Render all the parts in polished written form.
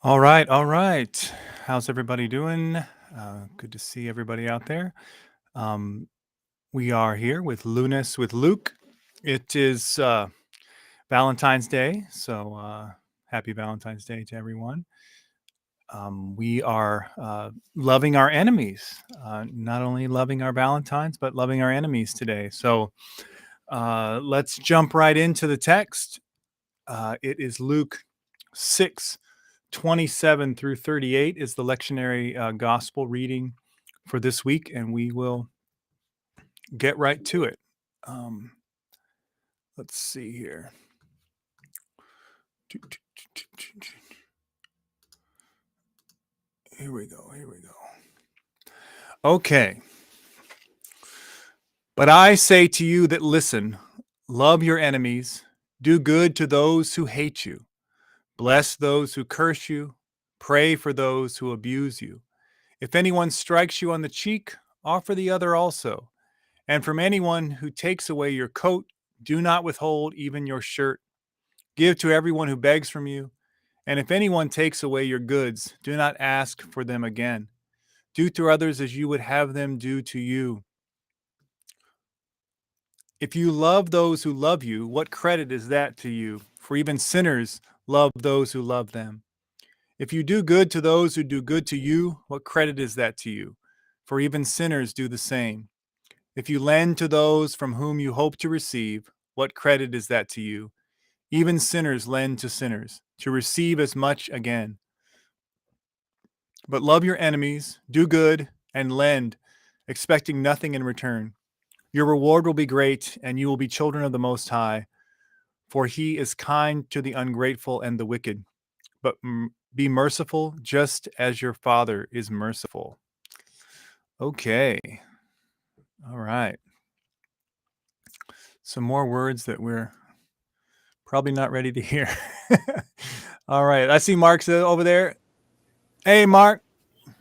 All right, all right. How's everybody doing? Good to see everybody out there. Um, we are here with Lunas with Luke. It is Valentine's Day, so happy Valentine's Day to everyone. We are loving our enemies, not only loving our Valentines, but loving our enemies today. So let's jump right into the text. It is Luke 6:27 through 38 is the lectionary gospel reading for this week, and we will get right to it. Um, let's see here. Here we go. Here we go. Okay. But I say to you that listen, love your enemies, do good to those who hate you, bless those who curse you, pray for those who abuse you. If anyone strikes you on the cheek, offer the other also. And from anyone who takes away your coat, do not withhold even your shirt. Give to everyone who begs from you. And if anyone takes away your goods, do not ask for them again. Do to others as you would have them do to you. If you love those who love you, what credit is that to you? For even sinners love those who love them. If you do good to those who do good to you, what credit is that to you? For even sinners do the same. If you lend to those from whom you hope to receive, what credit is that to you? Even sinners lend to sinners to receive as much again. But love your enemies, do good, and lend, expecting nothing in return. Your reward will be great, and you will be children of the Most High, for he is kind to the ungrateful and the wicked. But be merciful just as your Father is merciful. Okay. All right. Some more words that we're probably not ready to hear. All right. I see Mark's over there. Hey, Mark.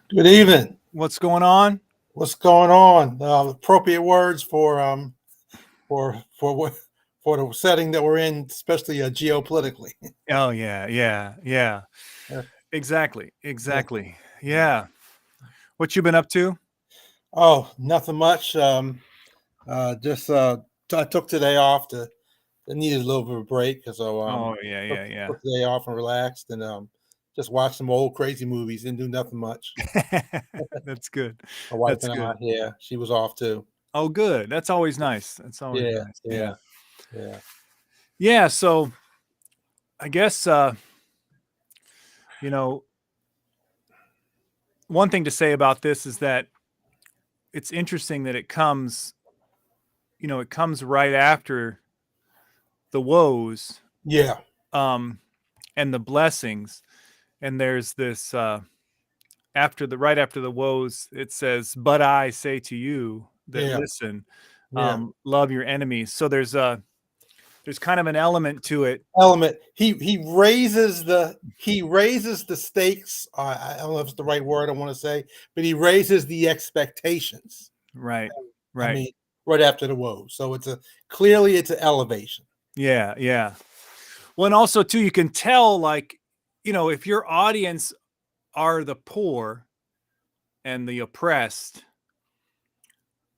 Good evening. What's going on? What's going on? Appropriate words for what for the setting that we're in, especially geopolitically. Oh, yeah. Yeah. Yeah. Exactly. Yeah. Yeah. What you been up to? Oh, nothing much. Just I took today off I needed a little bit of a break, so Oh, took the day off and relaxed and just watched some old crazy movies. Didn't do nothing much. yeah. That's good. My wife That's and I, good. yeah, she was off too. Oh, good. That's always nice. That's always Yeah, nice. Yeah. yeah, yeah. Yeah. So I guess, you know, one thing to say about this is that it's interesting that it comes, it comes right after the woes, Yeah, um, and the blessings. And there's this, right after the woes, it says, but I say to you that yeah, listen, yeah. love your enemies. So there's kind of an element to it. Element. He raises the stakes. I don't know if it's the right word I want to say, but he raises the expectations. Right. I Right. mean, right after the woe. So it's an elevation. Yeah. Yeah. Well, and also too, you can tell, like, if your audience are the poor and the oppressed,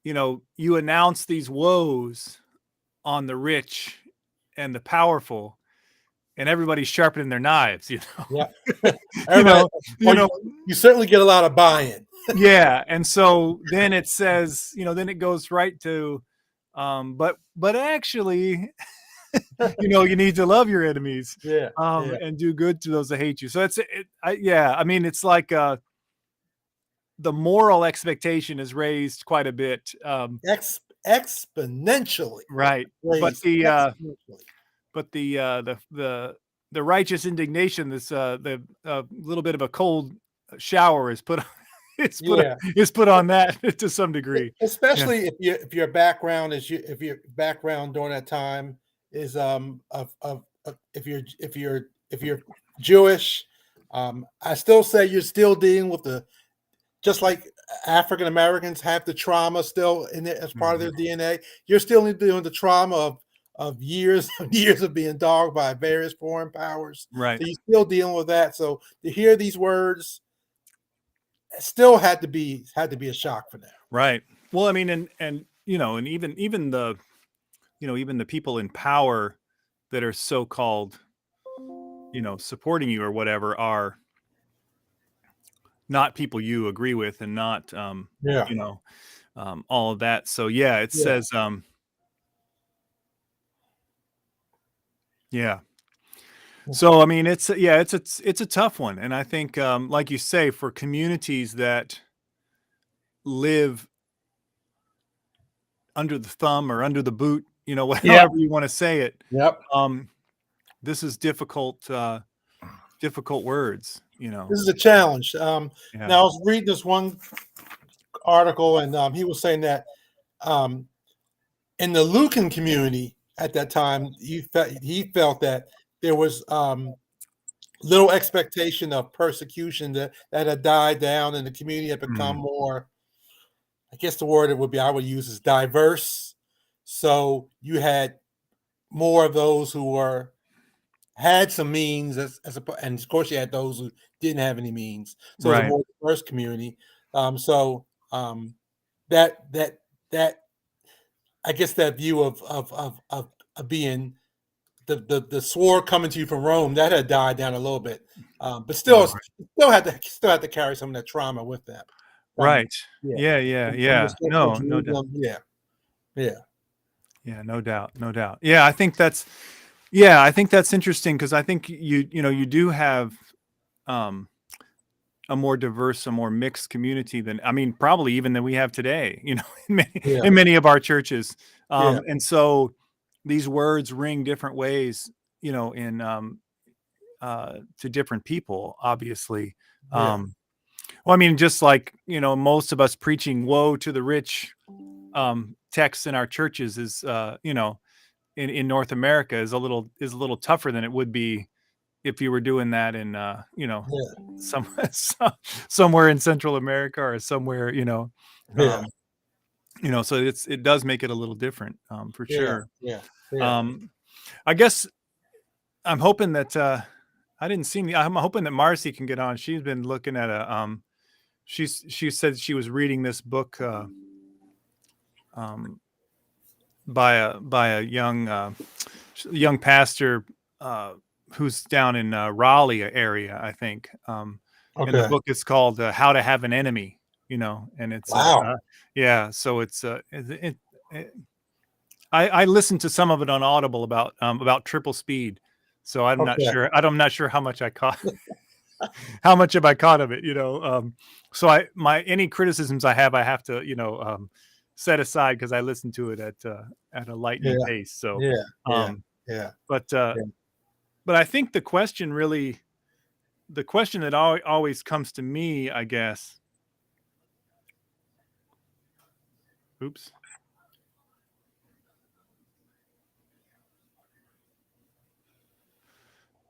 you announce these woes on the rich and the powerful, and everybody's sharpening their knives, Yeah. you Everybody, know, you or know, you certainly get a lot of buy-in. yeah. And so then it says, then it goes right to, but actually, you need to love your enemies, Yeah, yeah. and do good to those that hate you. So yeah. I mean, it's like, the moral expectation is raised quite a bit. Exponentially Right. But raised. Exponentially. the righteous indignation, the little bit of a cold shower is put Yeah. is put on that to some degree. Yeah. Especially if your background if your background during that time is of if you're Jewish, I still say you're still dealing with just like African Americans have the trauma still in it as part of Mhm. their DNA. You're still dealing with the trauma of years of years of being dogged by various foreign powers. Right. So you're still dealing with that. So to hear these words still had to be a shock for them. Right. Well, I mean, and and even the even the people in power that are so called supporting you or whatever are not people you agree with, and not Yeah. you know all of that. So yeah, it Yeah. says yeah. So I mean, it's a tough one, and I think like you say, for communities that live under the thumb or under the boot, Yeah. however you want to say it, Yep. um, this is difficult difficult words. This is a challenge. Yeah. Now I was reading this one article, and he was saying that um, in the Lucan community at that time, he felt that there was little expectation of persecution that had died down, and the community had become Mm. more. I guess the word I would use is diverse. So you had more of those who had some means, and of course you had those who didn't have any means. So it was a Right. more diverse community. So that I guess that view of being the sword coming to you from Rome, that had died down a little bit, but Right. still had to carry some of that trauma with them. From Right. yeah, Yeah. Yeah. from the Yeah. central No doubt. Jerusalem. Yeah, yeah, Yeah. No doubt. No doubt. Yeah. I think that's interesting, because I think you do have um, a more diverse, a more mixed community than, I mean, probably even than we have today, in many, yeah, in many of our churches. yeah, And so these words ring different ways, in to different people, obviously. yeah, Well, I mean, just like, most of us preaching woe to the rich texts in our churches is, in North America is a little tougher than it would be if you were doing that in, yeah, some, somewhere in Central America, or somewhere, yeah, um, so it does make it a little different, for yeah, sure. yeah, yeah. Um, I guess I'm hoping that, I'm hoping that Marcy can get on. She's been looking at she said she was reading this book, um, by a young pastor, who's down in Raleigh area, I think. And the Okay. book is called "How to Have an Enemy," and it's Wow. yeah. So it's it I listened to some of it on Audible about triple speed. So I'm not Okay. sure. I'm not sure how much I caught. How much have I caught of it? So any criticisms I have to set aside, because I listened to it at a lightning Yeah. pace. So, Yeah. Yeah. um, Yeah. but Yeah. but I think the question that always comes to me, I guess. Oops.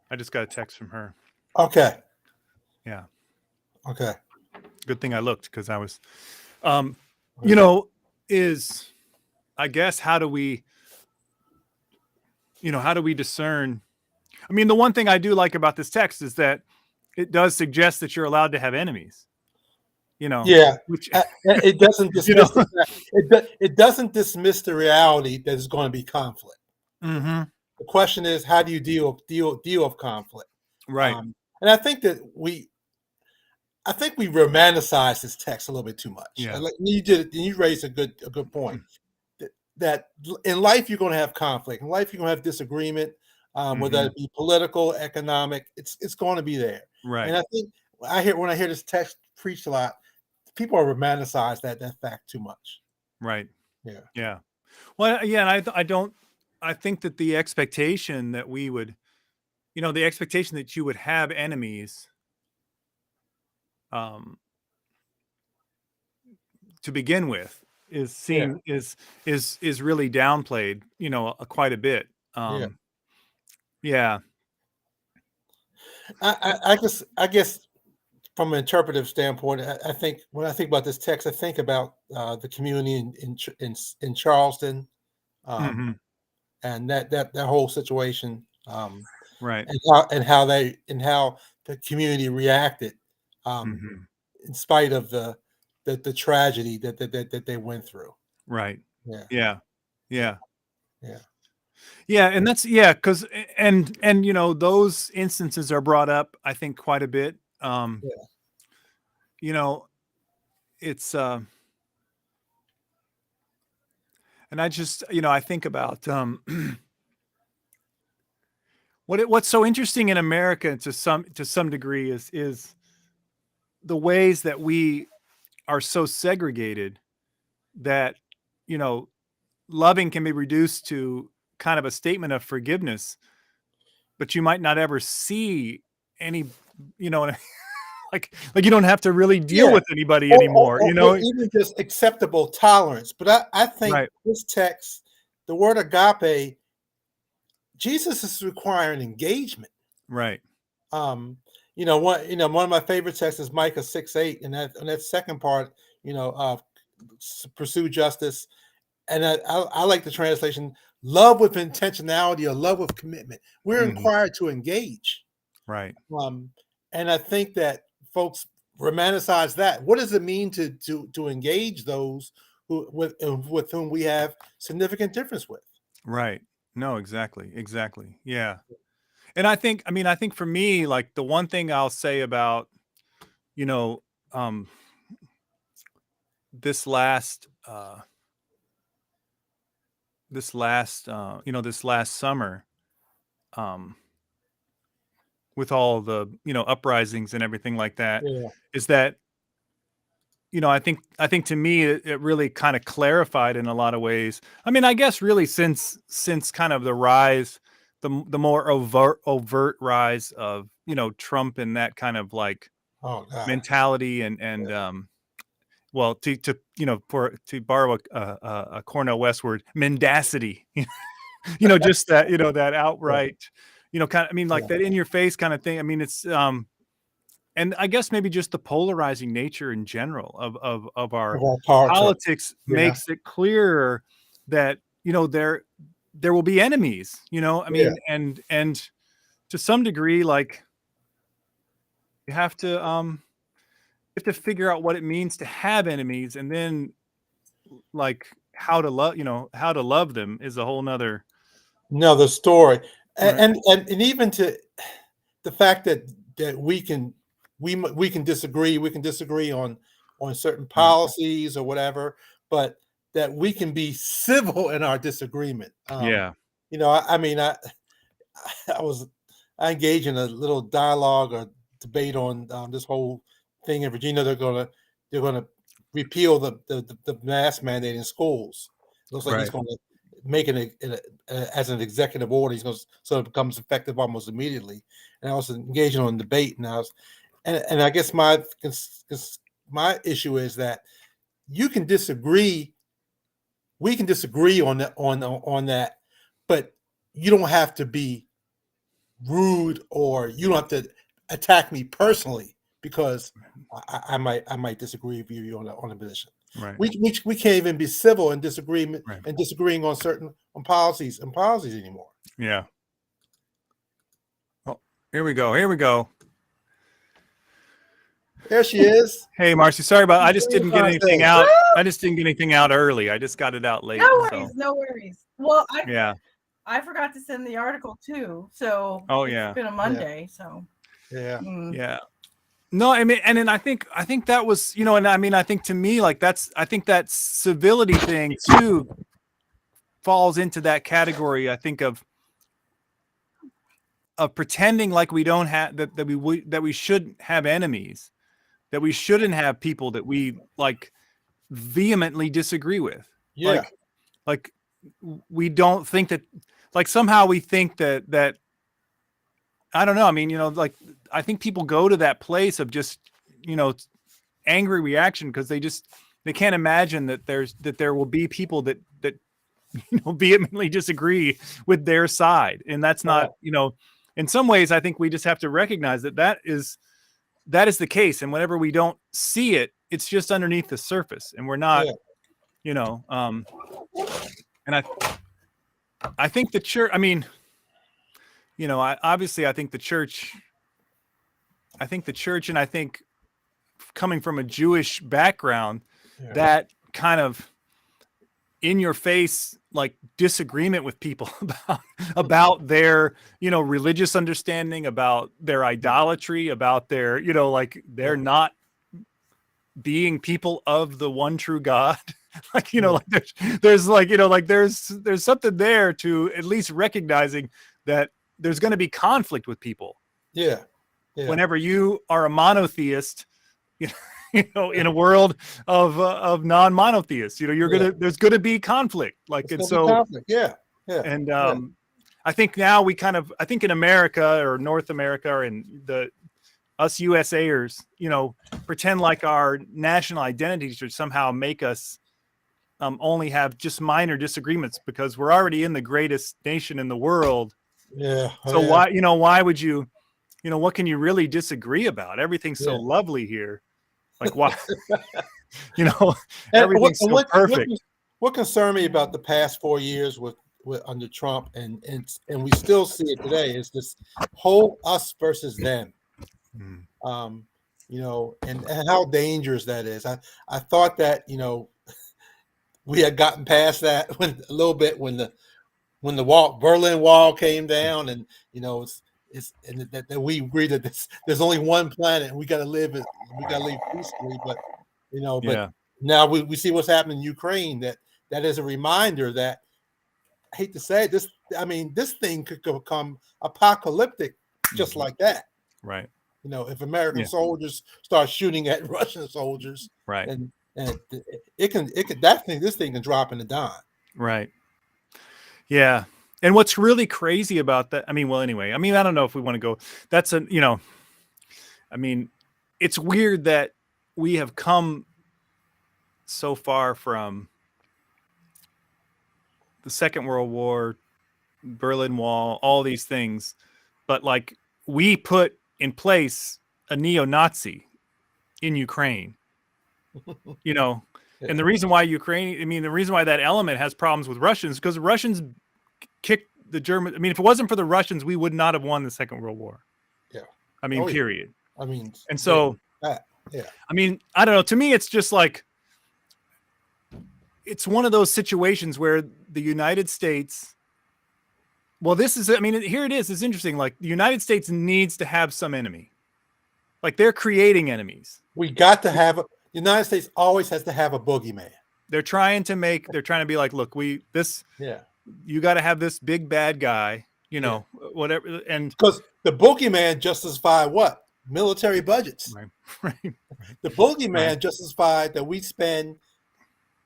I just got a text from her. Okay. Yeah. Okay. Good thing I looked, because I was, you know, is, I guess, how do we discern? I mean, the one thing I do like about this text is that it does suggest that you're allowed to have enemies, Yeah. which, It doesn't you know, dismiss it doesn't dismiss the reality that there's going to be conflict. hmm The question is, how do you deal with conflict? right. And I think we romanticize this text a little bit too much. Yeah. Like you raised a good point. That in life you're going to have conflict. In life you're going to have disagreement, whether Mhm. it be political, economic. It's going to be there. Right. And I think when I hear this text preached a lot, people are romanticize that fact too much. Right. Yeah. Yeah. Well, yeah, and I don't. I think that the expectation that we would, the expectation that you would have enemies, um, to begin with, is Yeah. seen is really downplayed, quite a bit. Yeah. Yeah. I guess from an interpretive standpoint, I think when I think about this text, I think about the community in Charleston. Um, hmm and that whole situation, Right. and how the community reacted, Hmm. in spite of the tragedy that they went through. Right. Yeah, Yeah. Yeah. yeah, Yeah. And that's, yeah. Cause, and, you know, those instances are brought up, I think, quite a bit. yeah. You know, it's, and I just, you know, I think about, what's so interesting in America to some degree is the ways that we are so segregated that, you know, loving can be reduced to kind of a statement of forgiveness, but you might not ever see any, you know, like you don't have to really deal Yeah. with anybody anymore, you Or know? even just acceptable tolerance. But I think Right, this text, the word agape, Jesus is requiring engagement. right. Um, one of my favorite texts is Micah 6:8, and that second part, pursue justice. And I like the translation, love with intentionality or love with commitment. We're Mhm, required to engage. right, Um, and I think that folks romanticize that. What does it mean to engage those with whom we have significant difference with? right. No, exactly, exactly. Yeah. And I think for me, like the one thing I'll say about, you know, um, this last, this last summer, um, with all the, you know, uprisings and everything like that, Yeah. is that, you know, I think to me it really kind of clarified in a lot of ways. I mean, I guess really since kind of the rise, the more overt rise of, you know, Trump and that kind of like Oh God. mentality and well, to you know, for to borrow a Cornell West word, mendacity. You know, just that, you know, that Yeah. outright, you know, kind of, I mean, like Yeah. that in your face kind of thing. I mean, it's and I guess maybe just the polarizing nature in general of Of our our politics. politics Yeah. makes it clearer that, you know, there will be enemies, you know. I Yeah. mean, and to some degree, like you have to figure out what it means to have enemies, and then like how to love them is a whole nother. No, the story. Right. And even to the fact that we can disagree, on certain Right. policies or whatever, but that we can be civil in our disagreement. Yeah. I mean, I was I engaged in a little dialogue or debate on, this whole thing in Virginia. They're gonna repeal the mask mandate in schools. Looks like he's Right. going to make as an executive order. He's going to, so it becomes effective almost immediately. And I was engaging on debate, and I guess my issue is that you can disagree. We can disagree on that, but you don't have to be rude, or you don't have to attack me personally because I might disagree with you on a position. Right. We can't even be civil in disagreement Right. and disagreeing on certain on policies anymore. Yeah. Oh, here we go. Here we go. There she is. Hey, Marcy, sorry about, I just Hey, didn't get anything Marcy. out. Woo! I just didn't get anything out early. I just got it out late. No So worries, no worries. Well, yeah. I forgot to send the article too, so Oh it's yeah. been a Monday, so Yeah. Yeah. No, I mean, and then I think that was, you know, and I mean, I think to me, like I think that civility thing too falls into that category. I think of pretending like we don't have that we shouldn't have enemies, that we shouldn't have people that we like vehemently disagree with. Yeah. Like we don't think that, like somehow we think that I don't know. I mean, you know, like I think people go to that place of just, you know, angry reaction because they can't imagine that there will be people that you know, vehemently disagree with their side, and that's not, you know, in some ways I think we just have to recognize that is the case, and whenever we don't see it, it's just underneath the surface, and we're not, Yeah. you know, and I I think the church, I mean, you know, obviously I think the church, and I think coming from a Jewish background, Yeah. that kind of in your face, like disagreement with people about their, you know, religious understanding, about their idolatry, about their, you know, like they're not being people of the one true God. Like, you know, like there's like, you know, like there's something there to at least recognizing that there's going to be conflict with people. Yeah. Yeah. Whenever you are a monotheist, you know, in a world of non-monotheists, you know, there's gonna be conflict. Like, and so conflict. Yeah. Yeah. and I think now I think in America or North America or in us USAers, you know, pretend like our national identity should somehow make us only have just minor disagreements because we're already in the greatest nation in the world. Yeah. So why would you, you know, what can you really disagree about? Everything's so lovely here. Like, why, you know, everything's so perfect. What concerned me about the past 4 years with under Trump and we still see it today is this whole us versus them. You know, and how dangerous that is. I thought that, you know, we had gotten past that a little bit when the Berlin Wall came down, and you know and that we agree that there's only one planet and we got to live peacefully. But you know, now we see what's happening in Ukraine. That is a reminder that, I hate to say it, this thing could become apocalyptic just like that. Right. You know, if American soldiers start shooting at Russian soldiers, right, and this thing can drop in a dime. Right. Yeah. And what's really crazy about that, I mean, well, anyway, I mean, I don't know if we want to go, that's a, you know, I mean, it's weird that we have come so far from the Second World War, Berlin Wall, all these things, but like we put in place a neo-Nazi in Ukraine, you know, and the reason why the reason why that element has problems with Russians, because the Russians kicked the Germans. I mean, if it wasn't for the Russians, we would not have won the Second World War. Yeah. I mean, period. I mean, and so, I mean, I don't know. To me, it's just like, it's one of those situations where the United States, well, this is, I mean, here it is. It's interesting. Like, the United States needs to have some enemy. Like, they're creating enemies. We got to have the United States always has to have a boogeyman. They're trying to be like, look, you got to have this big bad guy, you know, whatever. And because the boogeyman justified what? Military budgets. Right. The boogeyman justified that we spend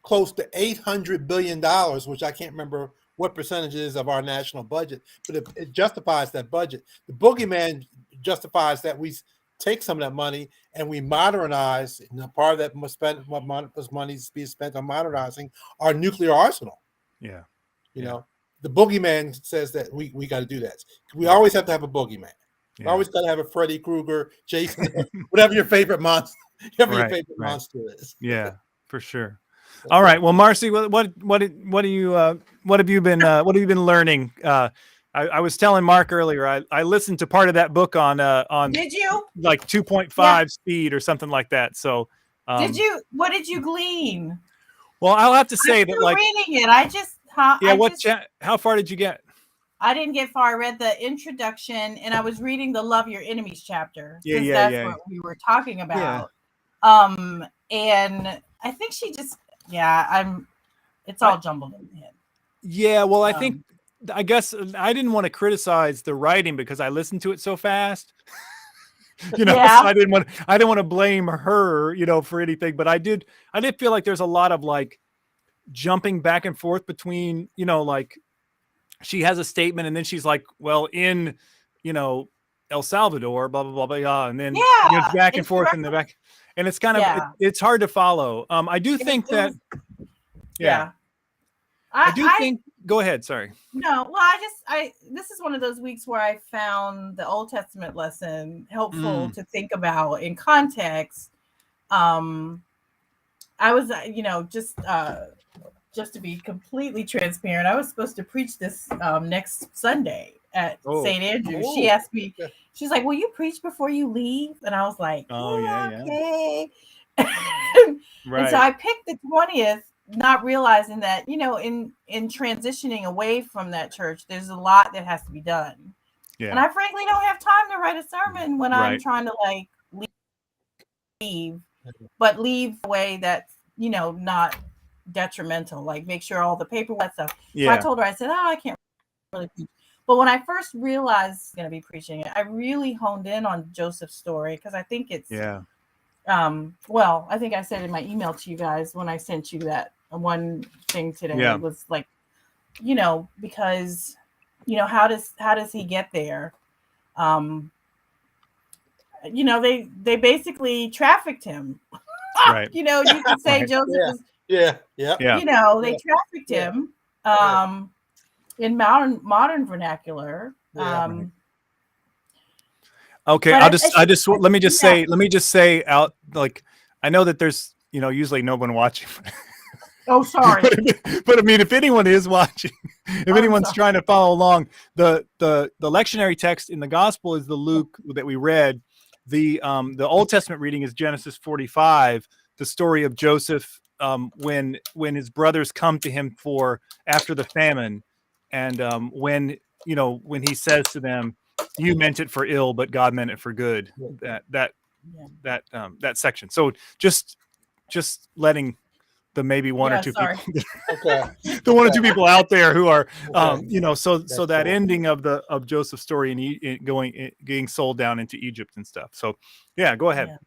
close to $800 billion, which I can't remember what percentage is of our national budget, but it justifies that budget. The boogeyman justifies that we take some of that money and we modernize, and part of that money be spent on modernizing our nuclear arsenal. Yeah. You know, the boogeyman says that we got to do that. We always have to have a boogeyman. We always got to have a Freddy Krueger, Jason, whatever your favorite monster, monster is. Yeah, for sure. All right. Well, Marcy, what have you been learning? I was telling Mark earlier, I listened to part of that book on Did you? Like 2.5 speed or something like that. So what did you glean? Well, I'll have to say I'm that, like, reading it. How far did you get? I didn't get far. I read the introduction and I was reading the Love Your Enemies chapter. That's what we were talking about. And I think she just, it's all jumbled in my head. Yeah. Well, I guess I didn't want to criticize the writing because I listened to it so fast. You know, so I didn't want to blame her, you know, for anything, but I did feel like there's a lot of like jumping back and forth between, you know, like she has a statement and then she's like, well, in, you know, El Salvador, blah, blah, blah, blah. And then back and forth in the back. And it's kind of, it's hard to follow. I do think that, I do think, go ahead. Sorry. No, well, this is one of those weeks where I found the Old Testament lesson helpful to think about in context. I was, you know, just just to be completely transparent, I was supposed to preach this next Sunday at St. Andrews. She asked me, she's like, "Will you preach before you leave?" And I was like, "Okay." And so I picked the 20th, not realizing that, in transitioning away from that church, there's a lot that has to be done. Yeah. And I frankly don't have time to write a sermon when I'm trying to like leave, but leave a way that's, not detrimental, like make sure all the paperwork stuff. Yeah. So I told her, I said, I can't really preach. But when I first realized I'm going to be preaching it, I really honed in on Joseph's story because I think it's, well, I think I said in my email to you guys when I sent you that one thing today, it was like, because, how does he get there? They basically trafficked him. Right. You could say Joseph was, they trafficked him in modern vernacular. Okay, let me just say out, like, I know that there's, usually no one watching. Oh, sorry. but I mean, if anyone is watching, if anyone's trying to follow along, the lectionary text in the gospel is the Luke that we read. The Old Testament reading is Genesis 45, the story of Joseph when his brothers come to him after the famine, and when he says to them, "You meant it for ill, but God meant it for good." That section. So just letting the maybe one or two people, the one or two people out there who are, so that ending of Joseph's story and getting sold down into Egypt and stuff. So, go ahead. Yeah.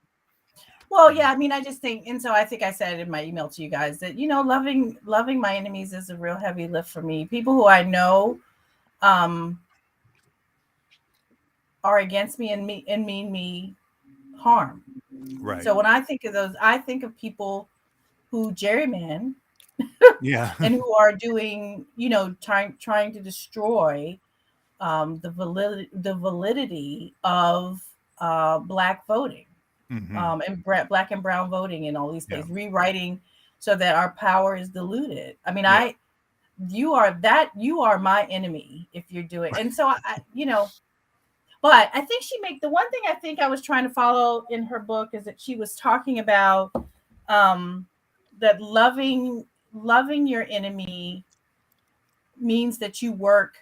Well, I mean, I just think, and so I think I said in my email to you guys that, loving my enemies is a real heavy lift for me. People who I know, are against me and mean me harm. Right. So when I think of those, I think of people who gerryman, and who are doing, trying to destroy the validity of Black voting, and Black and brown voting in all these places, rewriting so that our power is diluted. I mean, you are my enemy if you're doing, and so I but I think the one thing I think I was trying to follow in her book is that she was talking about that loving your enemy means that you work,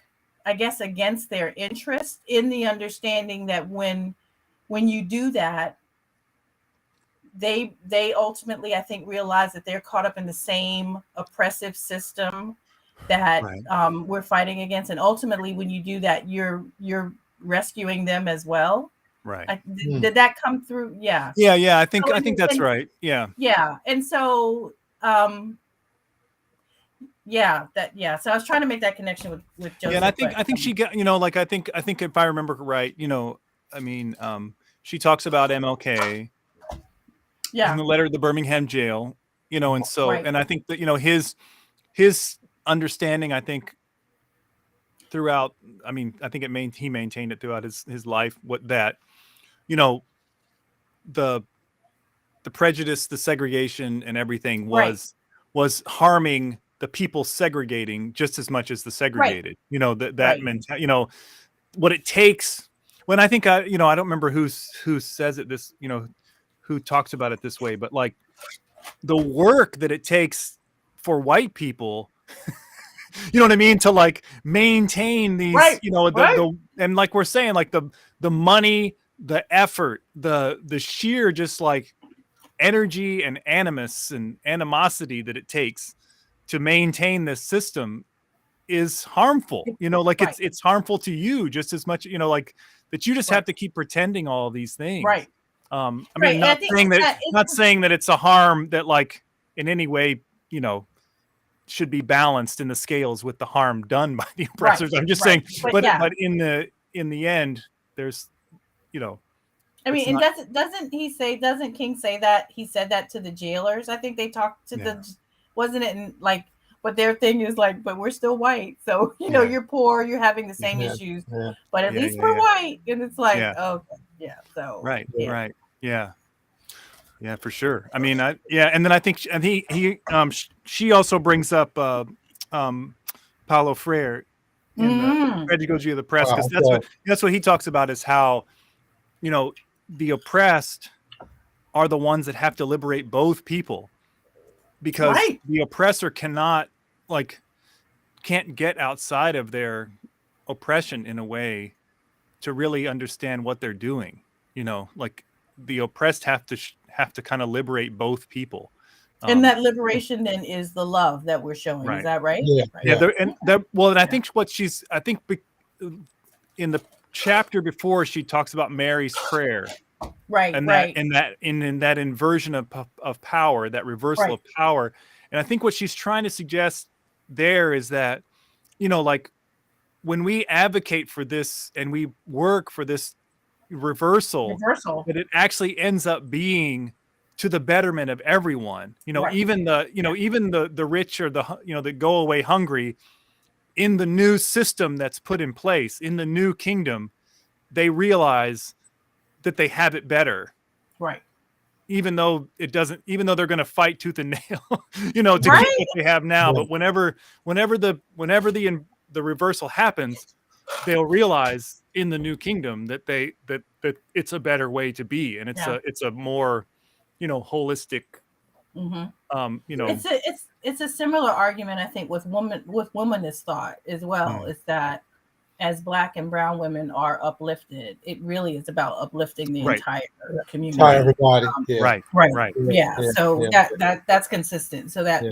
I guess, against their interest, in the understanding that when you do that, they ultimately, I think, realize that they're caught up in the same oppressive system that we're fighting against. And ultimately, when you do that, you're rescuing them as well. Right. Did that come through? Yeah. Yeah. I think that's right. Yeah. Yeah. And so, so I was trying to make that connection with Joseph. Yeah, and I think she got, I think if I remember right, I mean, she talks about MLK. Yeah. In the letter to the Birmingham jail, and so, and I think that, his understanding, I think, throughout, I mean, I think he maintained it throughout his life, the prejudice, the segregation and everything was harming the people segregating just as much as the segregated, that mentality, what it takes. When I think I don't remember who says it this, who talks about it this way, but like the work that it takes for white people, you know what I mean, to like maintain these, and like we're saying, like the money, the effort, the sheer just like energy and animus and animosity that it takes to maintain this system is harmful. It's harmful to you just as much, like that you just have to keep pretending all these things. Right. I mean, not saying that it's a harm that like in any way, should be balanced in the scales with the harm done by the oppressors. I'm just saying, but in the end, there's, I mean, and doesn't King say that he said that to the jailers? I think they talked to wasn't it in, like, but their thing is like, but we're still white. So, you're poor, you're having the same issues, but at least we're white. And it's like, so. Right. Yeah. Yeah, for sure. I mean, and then I think she also brings up Paulo Freire in the Pedagogy of the Oppressed, because that's what he talks about, is how, you know, the oppressed are the ones that have to liberate both people, because the oppressor can't get outside of their oppression in a way to really understand what they're doing. You know, like the oppressed have to kind of liberate both people. And that liberation then is the love that we're showing. Is that right? Yeah. Right. And I think in the chapter before, she talks about Mary's prayer. Right. And in that inversion of power, that reversal of power. And I think what she's trying to suggest there is that, you know, like when we advocate for this and we work for this reversal, that it actually ends up being to the betterment of everyone. You know, even the rich, or that go away hungry in the new system that's put in place, in the new kingdom, they realize that they have it better. Right. Even though they're going to fight tooth and nail, you know, to keep what they have now. But whenever the reversal happens, they'll realize in the new kingdom that that it's a better way to be, and it's a more, you know, holistic. You know, it's a similar argument, I think, with womanist thought as well. Is that as Black and brown women are uplifted, it really is about uplifting the entire community. Everybody. Right. Yeah. So that's consistent. So that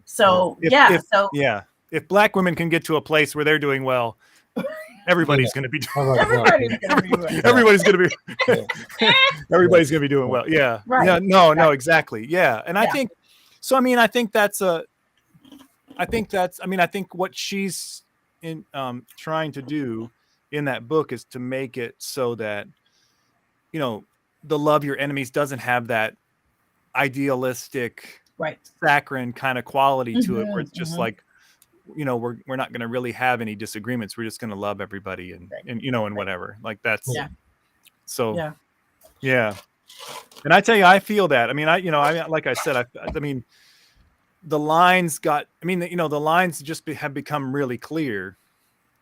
So if Black women can get to a place where they're doing well, everybody's going to be everybody's going to be doing well. Yeah. Right. Yeah. No, exactly. Yeah. And I think so. I mean, I think what she's trying to do in that book is to make it so that, you know, the love your enemies doesn't have that idealistic, saccharine kind of quality to it, where it's just like, you know, we're not going to really have any disagreements. We're just going to love everybody and you know, and whatever. Like that's so yeah. And I tell you, I feel that. I mean, like I said, I mean, the lines just have become really clear.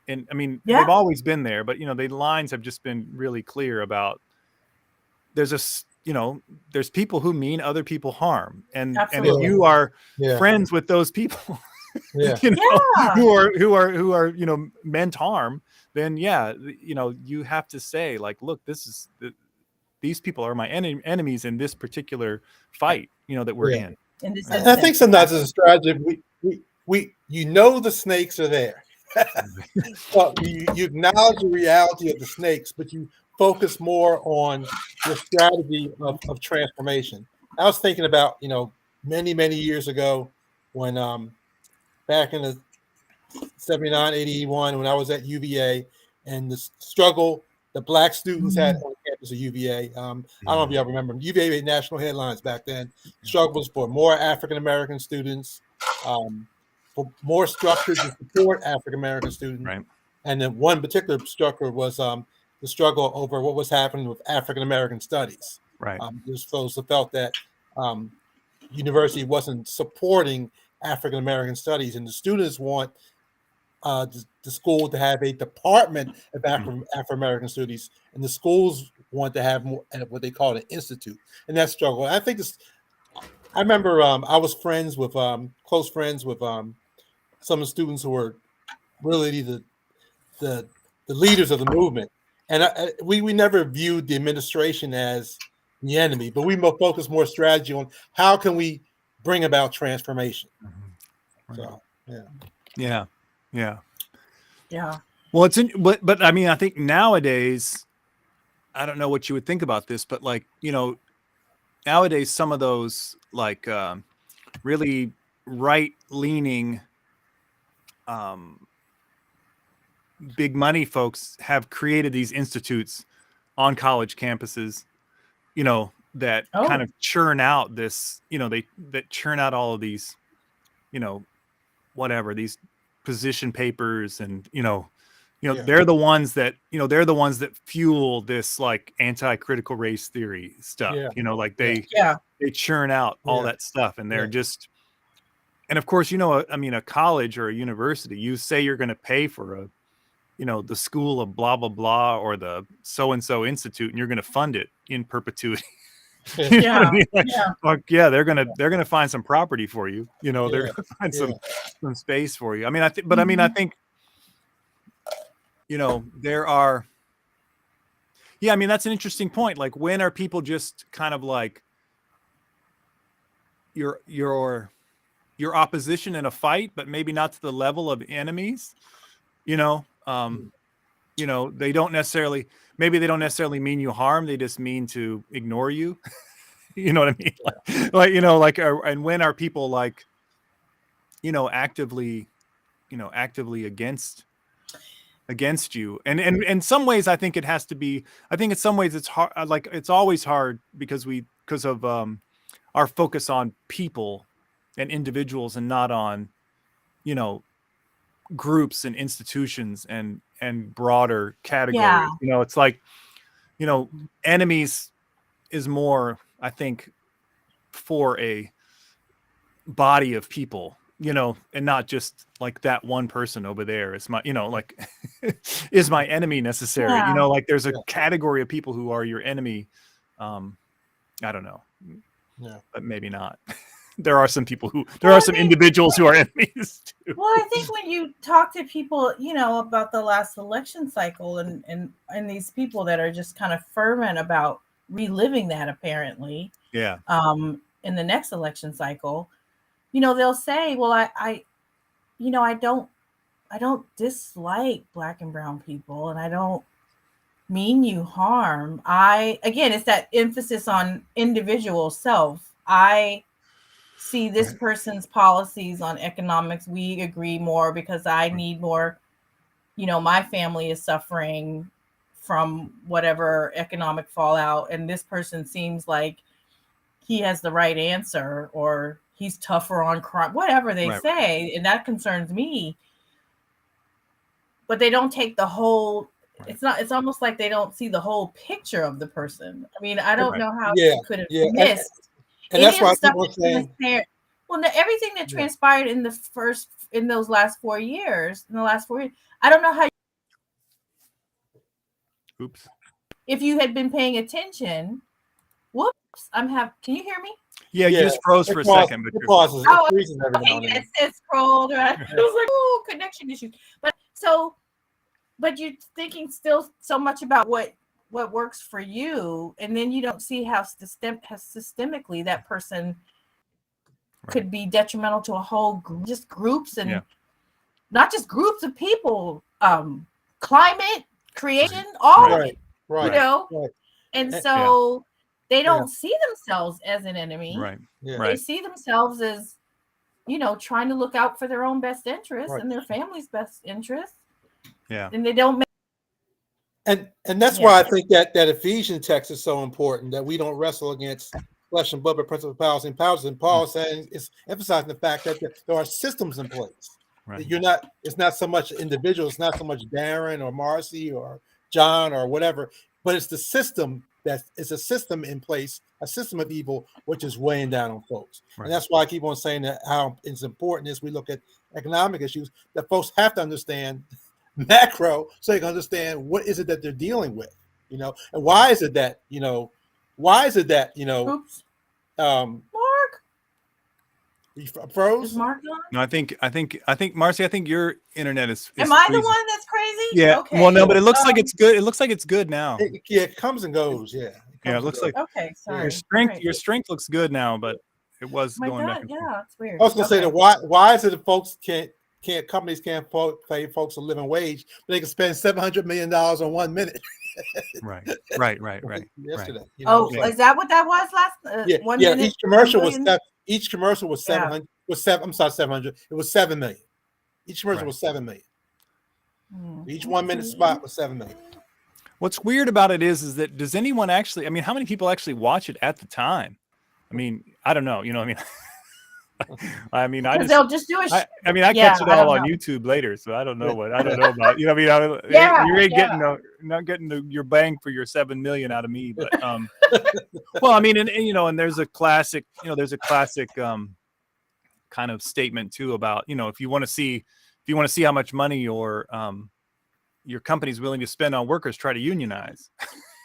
And I mean, they've always been there, but, you know, the lines have just been really clear about there's people who mean other people harm. And if you are friends with those people, you know, who are, you know, meant harm, then, you know, you have to say, like, look, these people are my enemies in this particular fight, you know, that we're in. I think sometimes it's a strategy. We you know, the snakes are there. So you acknowledge the reality of the snakes, but you focus more on the strategy of transformation. I was thinking about, you know, many years ago when back in the 79, 81, when I was at UVA, and the struggle the Black students had on campus of UVA. I don't know if y'all remember, UVA made national headlines back then. Struggles for more African American students, for more structures to support African American students. Right. And then one particular structure was the struggle over what was happening with African American studies. Right. There's those that felt that university wasn't supporting African American studies, and the students want the school to have a department of African American studies, and the schools want to have more what they call an institute. And that struggle, I think I remember I was close friends with some of the students who were really the leaders of the movement, and we never viewed the administration as the enemy, but we focused more strategy on how can we bring about transformation. Right. So yeah. Well, but I mean, I think nowadays, I don't know what you would think about this, but, like, you know, nowadays some of those, like, really right-leaning big money folks have created these institutes on college campuses, you know, that kind of churn out this, you know, that churn out all of these, you know, whatever, these position papers and, you know, they're the ones that, they're the ones that fuel this like anti-critical race theory stuff. Like they churn out all that stuff, and they're just, and of course, a college or a university, you say you're going to pay for the school of blah blah blah or the so and so institute, and you're going to fund it in perpetuity. They're gonna find some property for you. They're gonna find some space for you. I think there are. That's an interesting point. Like, when are people just kind of like your opposition in a fight, but maybe not to the level of enemies? They don't necessarily mean you harm. They just mean to ignore you. You know what I mean? And when are people like, actively against you? And in some ways, I think it has to be, in some ways it's hard. Like, it's always hard because of our focus on people and individuals and not on, groups and institutions and broader categories. It's like, enemies is more, I think, for a body of people, and not just like that one person over there is my, is my enemy necessary? Like, there's a category of people who are your enemy. I don't know. But maybe not. There are some individuals who are enemies too. Well, I think when you talk to people, about the last election cycle and these people that are just kind of fervent about reliving that, apparently, in the next election cycle, they'll say, well, I don't dislike Black and brown people, and I don't mean you harm. Again, it's that emphasis on individual self. I see this person's policies on economics. We agree more because I need more, my family is suffering from whatever economic fallout, and this person seems like he has the right answer, or he's tougher on crime, whatever they say, and that concerns me. But they don't take the whole, it's almost like they don't see the whole picture of the person. I don't know how they could have missed. And that's why people are saying, everything that transpired in those last 4 years, I don't know how. Oops. If you had been paying attention, whoops, can you hear me? Yeah, you just froze for a second. It pauses. Oh, okay, it scrolled. Right? It was like, oh, connection issues. But you're thinking still so much about what works for you, and then you don't see how systemically that person could be detrimental to a whole just groups, and not just groups of people, climate, creation, all of it. And so they don't see themselves as an enemy. They see themselves as, trying to look out for their own best interests and their family's best interests. And they don't And that's why I think that Ephesian text is so important, that we don't wrestle against flesh and blood, but principalities and powers. And Paul saying, it's emphasizing the fact that there are systems in place. It's not so much individuals, it's not so much Darren or Marcy or John or whatever, but it's the system it's a system in place, a system of evil, which is weighing down on folks. And that's why I keep on saying that how it's important as we look at economic issues, that folks have to understand macro so they can understand what is it that they're dealing with, and why is it that, Oops. Mark, you froze? Is Mark on? No, I think Marcy, I think your internet is Am I freezing. the one that's crazy? Yeah. Okay. Well, no, but it looks like it's good. It looks like it's good now. It comes and goes. It looks like sorry. your strength looks good now, but it was going back and forth. Yeah, it's weird. I was gonna say that why is it that folks companies can't pay folks a living wage, but they can spend $700 million on 1 minute? Right. Yesterday. Is that what that was last? 1 minute. Each commercial was 700. I'm sorry, 700. It was 7 million. Each commercial was 7 million. Each 1 minute spot was 7 million. What's weird about it is that does anyone actually? How many people actually watch it at the time? I don't know. I mean, because they'll just do it. I mean, I catch it all on YouTube later, so I don't know about, you know, I mean, you ain't getting not getting your bang for your 7 million out of me, but well, I mean, and you know, and there's a classic kind of statement too about, you know, if you want to see how much money your company's willing to spend on workers, try to unionize.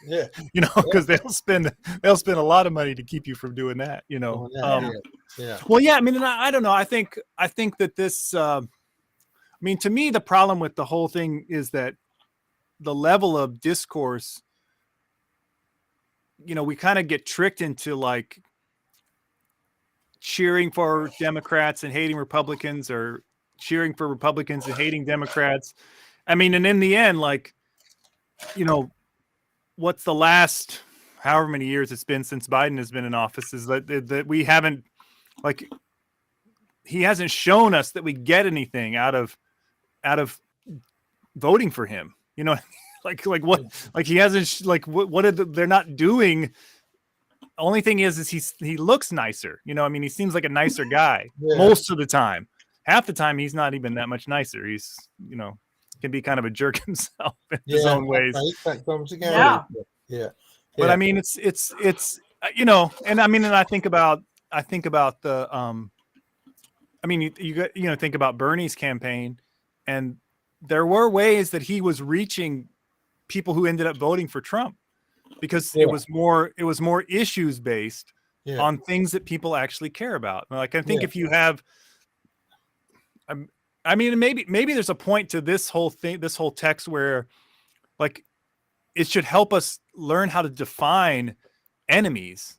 Yeah. You know, because they'll spend a lot of money to keep you from doing that, you know. Well, yeah, I mean, and I don't know. I think that this I mean, to me, the problem with the whole thing is that the level of discourse, you know, we kind of get tricked into like cheering for Democrats and hating Republicans, or cheering for Republicans and hating Democrats. I mean, and in the end, like, you know, what's the last however many years it's been since Biden has been in office is that we haven't, like, he hasn't shown us that we get anything out of voting for him, you know. like what, like he hasn't, like what they're not doing. Only thing is he looks nicer, you know. I mean, he seems like a nicer guy most of the time. Half the time he's not even that much nicer. He's, you know, can be kind of a jerk himself in his own ways. Yeah. But I mean, it's you know, and I mean, and I think about the I mean, you know, think about Bernie's campaign, and there were ways that he was reaching people who ended up voting for Trump, because it was more issues based on things that people actually care about. Like, I think if you have, I mean, maybe there's a point to this whole thing, this whole text, where like it should help us learn how to define enemies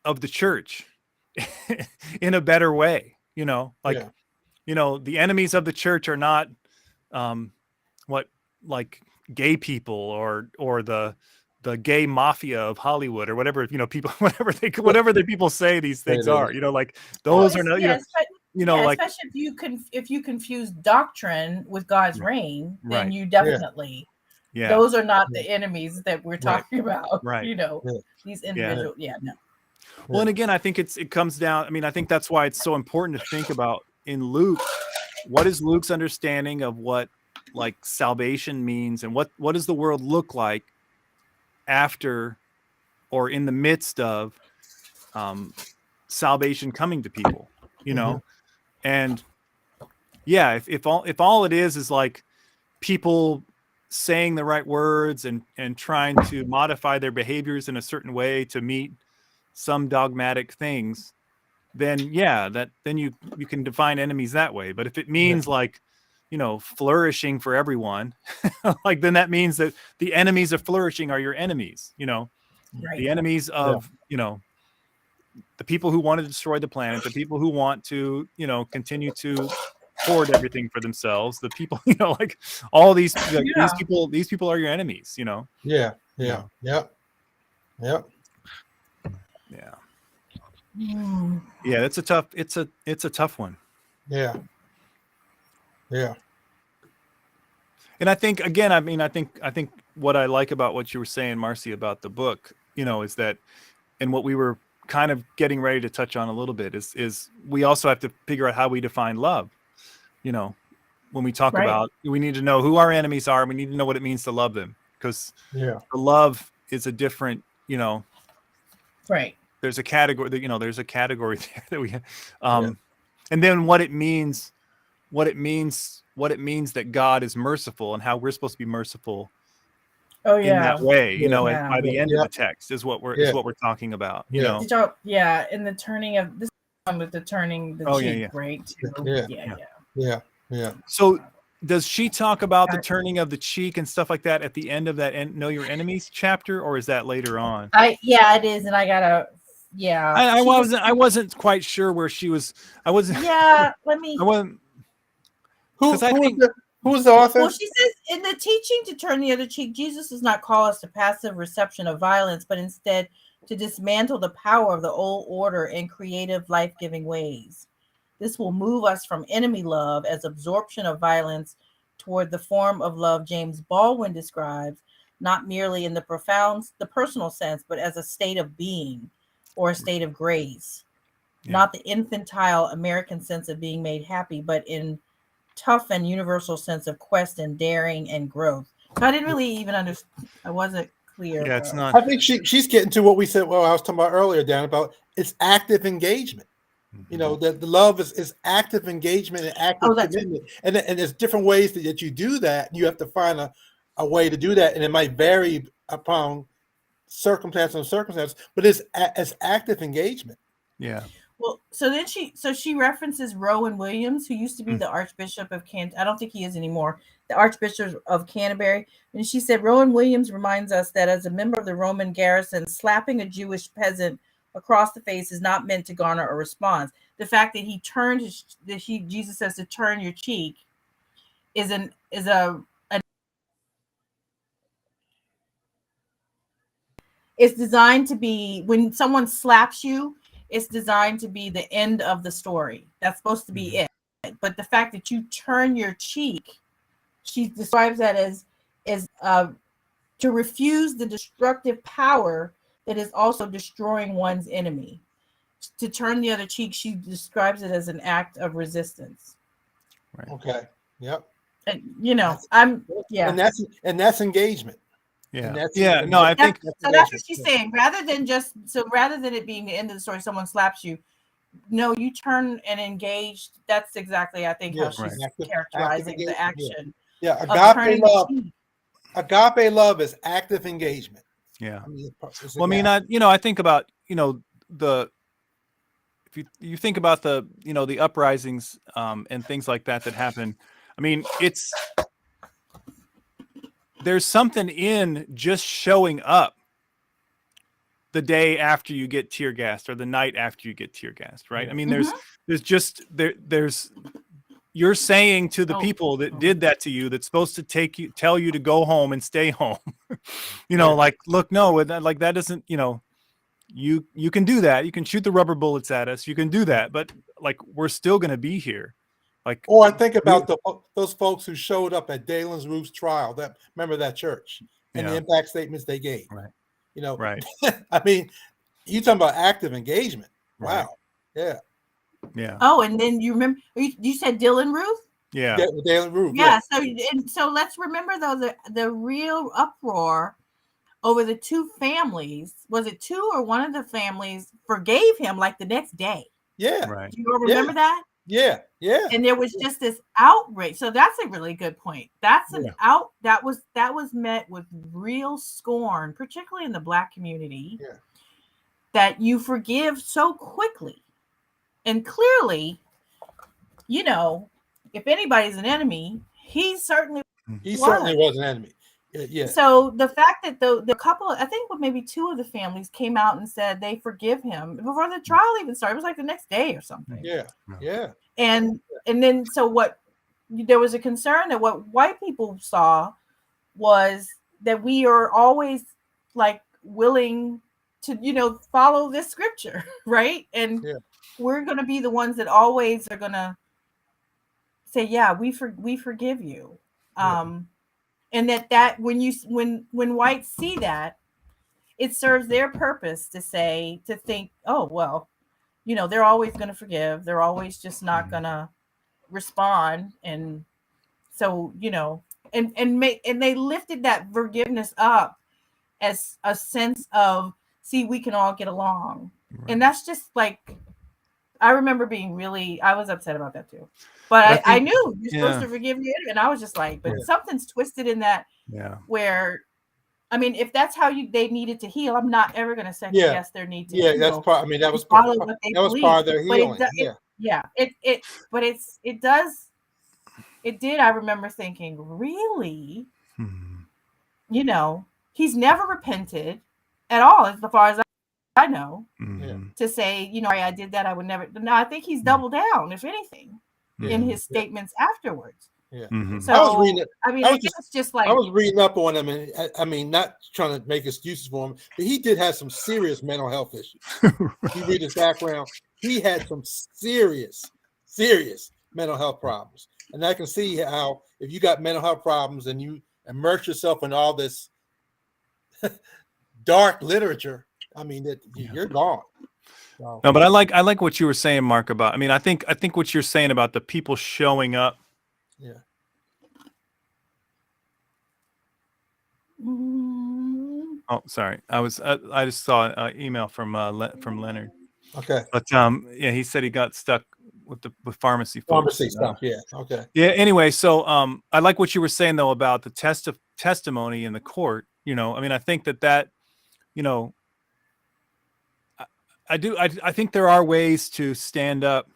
of the church in a better way. You know, like, you know, the enemies of the church are not like gay people or the gay mafia of Hollywood or whatever, you know, people, whatever the people say these things are, you know, like those are not, you know, like, especially if you confuse doctrine with God's reign, then you definitely, those are not the enemies that we're talking about, you know, these individual, no. Well, and again, I think it comes down, I mean, I think that's why it's so important to think about in Luke, what is Luke's understanding of what like salvation means, and what does the world look like after or in the midst of salvation coming to people, you know? And yeah, if all it is like people saying the right words and trying to modify their behaviors in a certain way to meet some dogmatic things, then then you can define enemies that way. But if it means like, you know, flourishing for everyone, like, then that means that the enemies of flourishing are your enemies, you know, the enemies of, you know, the people who want to destroy the planet, the people who want to, you know, continue to hoard everything for themselves, the people, you know, like all these, like, these people are your enemies, you know? Yeah. It's a tough one. Yeah. And I think, again, I mean, I think what I like about what you were saying, Marcy, about the book, you know, is that, and what we were kind of getting ready to touch on a little bit is we also have to figure out how we define love. You know, when we talk about, we need to know who our enemies are, and we need to know what it means to love them, because the love is a different, you know, there's a category that, you know, there's a category there that we and then what it means that God is merciful, and how we're supposed to be merciful in that way, you know, and by the end of the text is what we're talking about, you know. And the turning of this one with the turning the cheek, right? So does she talk about the turning of the cheek and stuff like that at the end of that Know Your Enemies chapter, or is that later on? It is, and I gotta I wasn't quite sure where she was. I wasn't. Let me. I wasn't. Who's the author? Well, she says, in the teaching to turn the other cheek, Jesus does not call us to passive reception of violence, but instead to dismantle the power of the old order in creative, life-giving ways. This will move us from enemy love as absorption of violence toward the form of love James Baldwin describes, not merely in the personal sense, but as a state of being or a state of grace. not the infantile American sense of being made happy, but in tough and universal sense of quest and daring and growth. So I didn't really even understand. I wasn't clear. Yeah, it's not. I think she's getting to what we said. Well, I was talking about earlier, Dan, about it's active engagement. You know, the love is active engagement and active commitment, and there's different ways that you do that. You have to find a way to do that, and it might vary upon circumstance, but it's active engagement. Yeah. Well, so then she references Rowan Williams, who used to be the Archbishop of Canterbury. I don't think he is anymore. The Archbishop of Canterbury, and she said Rowan Williams reminds us that as a member of the Roman garrison, slapping a Jewish peasant across the face is not meant to garner a response. The fact that he turned Jesus says to turn your cheek is it's designed to be, when someone slaps you, it's designed to be the end of the story. That's supposed to be it. But the fact that you turn your cheek, she describes that as to refuse the destructive power that is also destroying one's enemy. To turn the other cheek, she describes it as an act of resistance. Right. Okay. Yep. And that's engagement. Yeah. No, I think so. That's what she's saying. Rather than it being the end of the story, someone slaps you. No, you turn and engage. That's exactly, I think, how she's characterizing the action. Yeah. Agape love is active engagement. Yeah. I think about, if you think about the uprisings and things like that happen. I mean, there's something in just showing up the day after you get tear gassed or the night after you get tear gassed, right? I mean, there's you're saying to the people that did that to you, that's supposed to tell you to go home and stay home, like, look, no, like that doesn't, you can do that. You can shoot the rubber bullets at us. You can do that, but like, we're still going to be here. Like, or I think about those folks who showed up at Dalen Roof's trial. Remember that church and the impact statements they gave. Right. Right. I mean, you talking about active engagement. Right. Wow. Yeah. Yeah. Oh, and then you remember you said Dylan Roof? Yeah. Dalen Roof. Yeah. So let's remember though the real uproar over the two families. Was it two or one of the families forgave him like the next day? Yeah. Right. Do you remember that? Yeah. And there was just this outrage. So that's a really good point. That's that was met with real scorn, particularly in the Black community, that you forgive so quickly. And clearly, if anybody's an enemy, he certainly was an enemy. Yeah. So the fact that the couple, I think maybe two of the families came out and said they forgive him before the trial even started. It was like the next day or something. Yeah. Yeah. And then there was a concern that what white people saw was that we are always like willing to, follow this scripture, right? And we're going to be the ones that always are going to say, yeah, we forgive you. And that when whites see that, it serves their purpose to think, oh, well, they're always going to forgive. They're always just not going to respond. And so, and they lifted that forgiveness up as a sense of, see, we can all get along. Right. And that's just like, I remember I was upset about that too. But I knew you're supposed to forgive you. And I was just like, but something's twisted in that where, I mean, if that's how they needed to heal, I'm not ever going to second guess their need to heal. Yeah, that's part. I mean, that was part of their healing. But it did. I remember thinking, really, he's never repented at all, as far as I know, to say, I did that. I would never. No, I think he's doubled down, if anything, in his statements afterwards. Yeah. So I was reading it. I mean, it's just like I was reading up on him, and I mean, not trying to make excuses for him, but he did have some serious mental health issues. You read his background; he had some serious mental health problems, and I can see how if you got mental health problems and you immerse yourself in all this dark literature, I mean, you're gone. So, No, but I like what you were saying, Mark, about, I mean, I think what you're saying about the people showing up. yeah. Oh, sorry. I just saw an email from Leonard. Okay. But yeah, he said he got stuck with pharmacy folks. Pharmacy stuff. Yeah. Okay. Yeah. Anyway, so I like what you were saying though about the testimony in the court. You know, I mean, I think that you know, I think there are ways to stand up,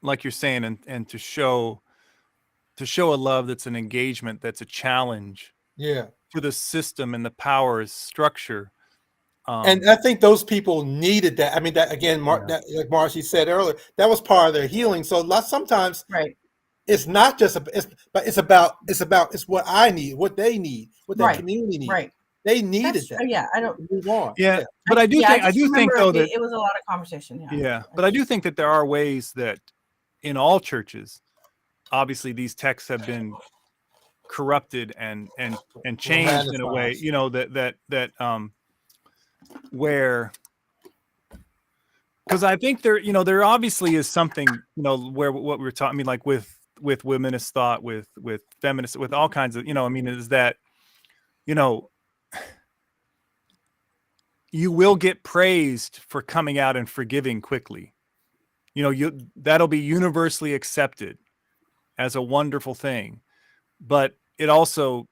like you're saying, and to show a love that's an engagement, that's a challenge. Yeah. To the system and the power structure. And I think those people needed that. I mean, that again, that, like Marcy said earlier, that was part of their healing. So sometimes, it's not just it's what I need, what they need, what that community needs. Right. They needed that. Yeah, I don't move on. Yeah, but I do think though that it was a lot of conversation. Yeah, but I do think that there are ways that in all churches, obviously these texts have been corrupted and changed in a way, you know, that where, because I think there obviously is something, you know, where what we were talking, I mean, like with womanist thought, with feminists, with all kinds of, you know, I mean, is that, you know, you will get praised for coming out and forgiving quickly. You know, that'll be universally accepted as a wonderful thing. But it also,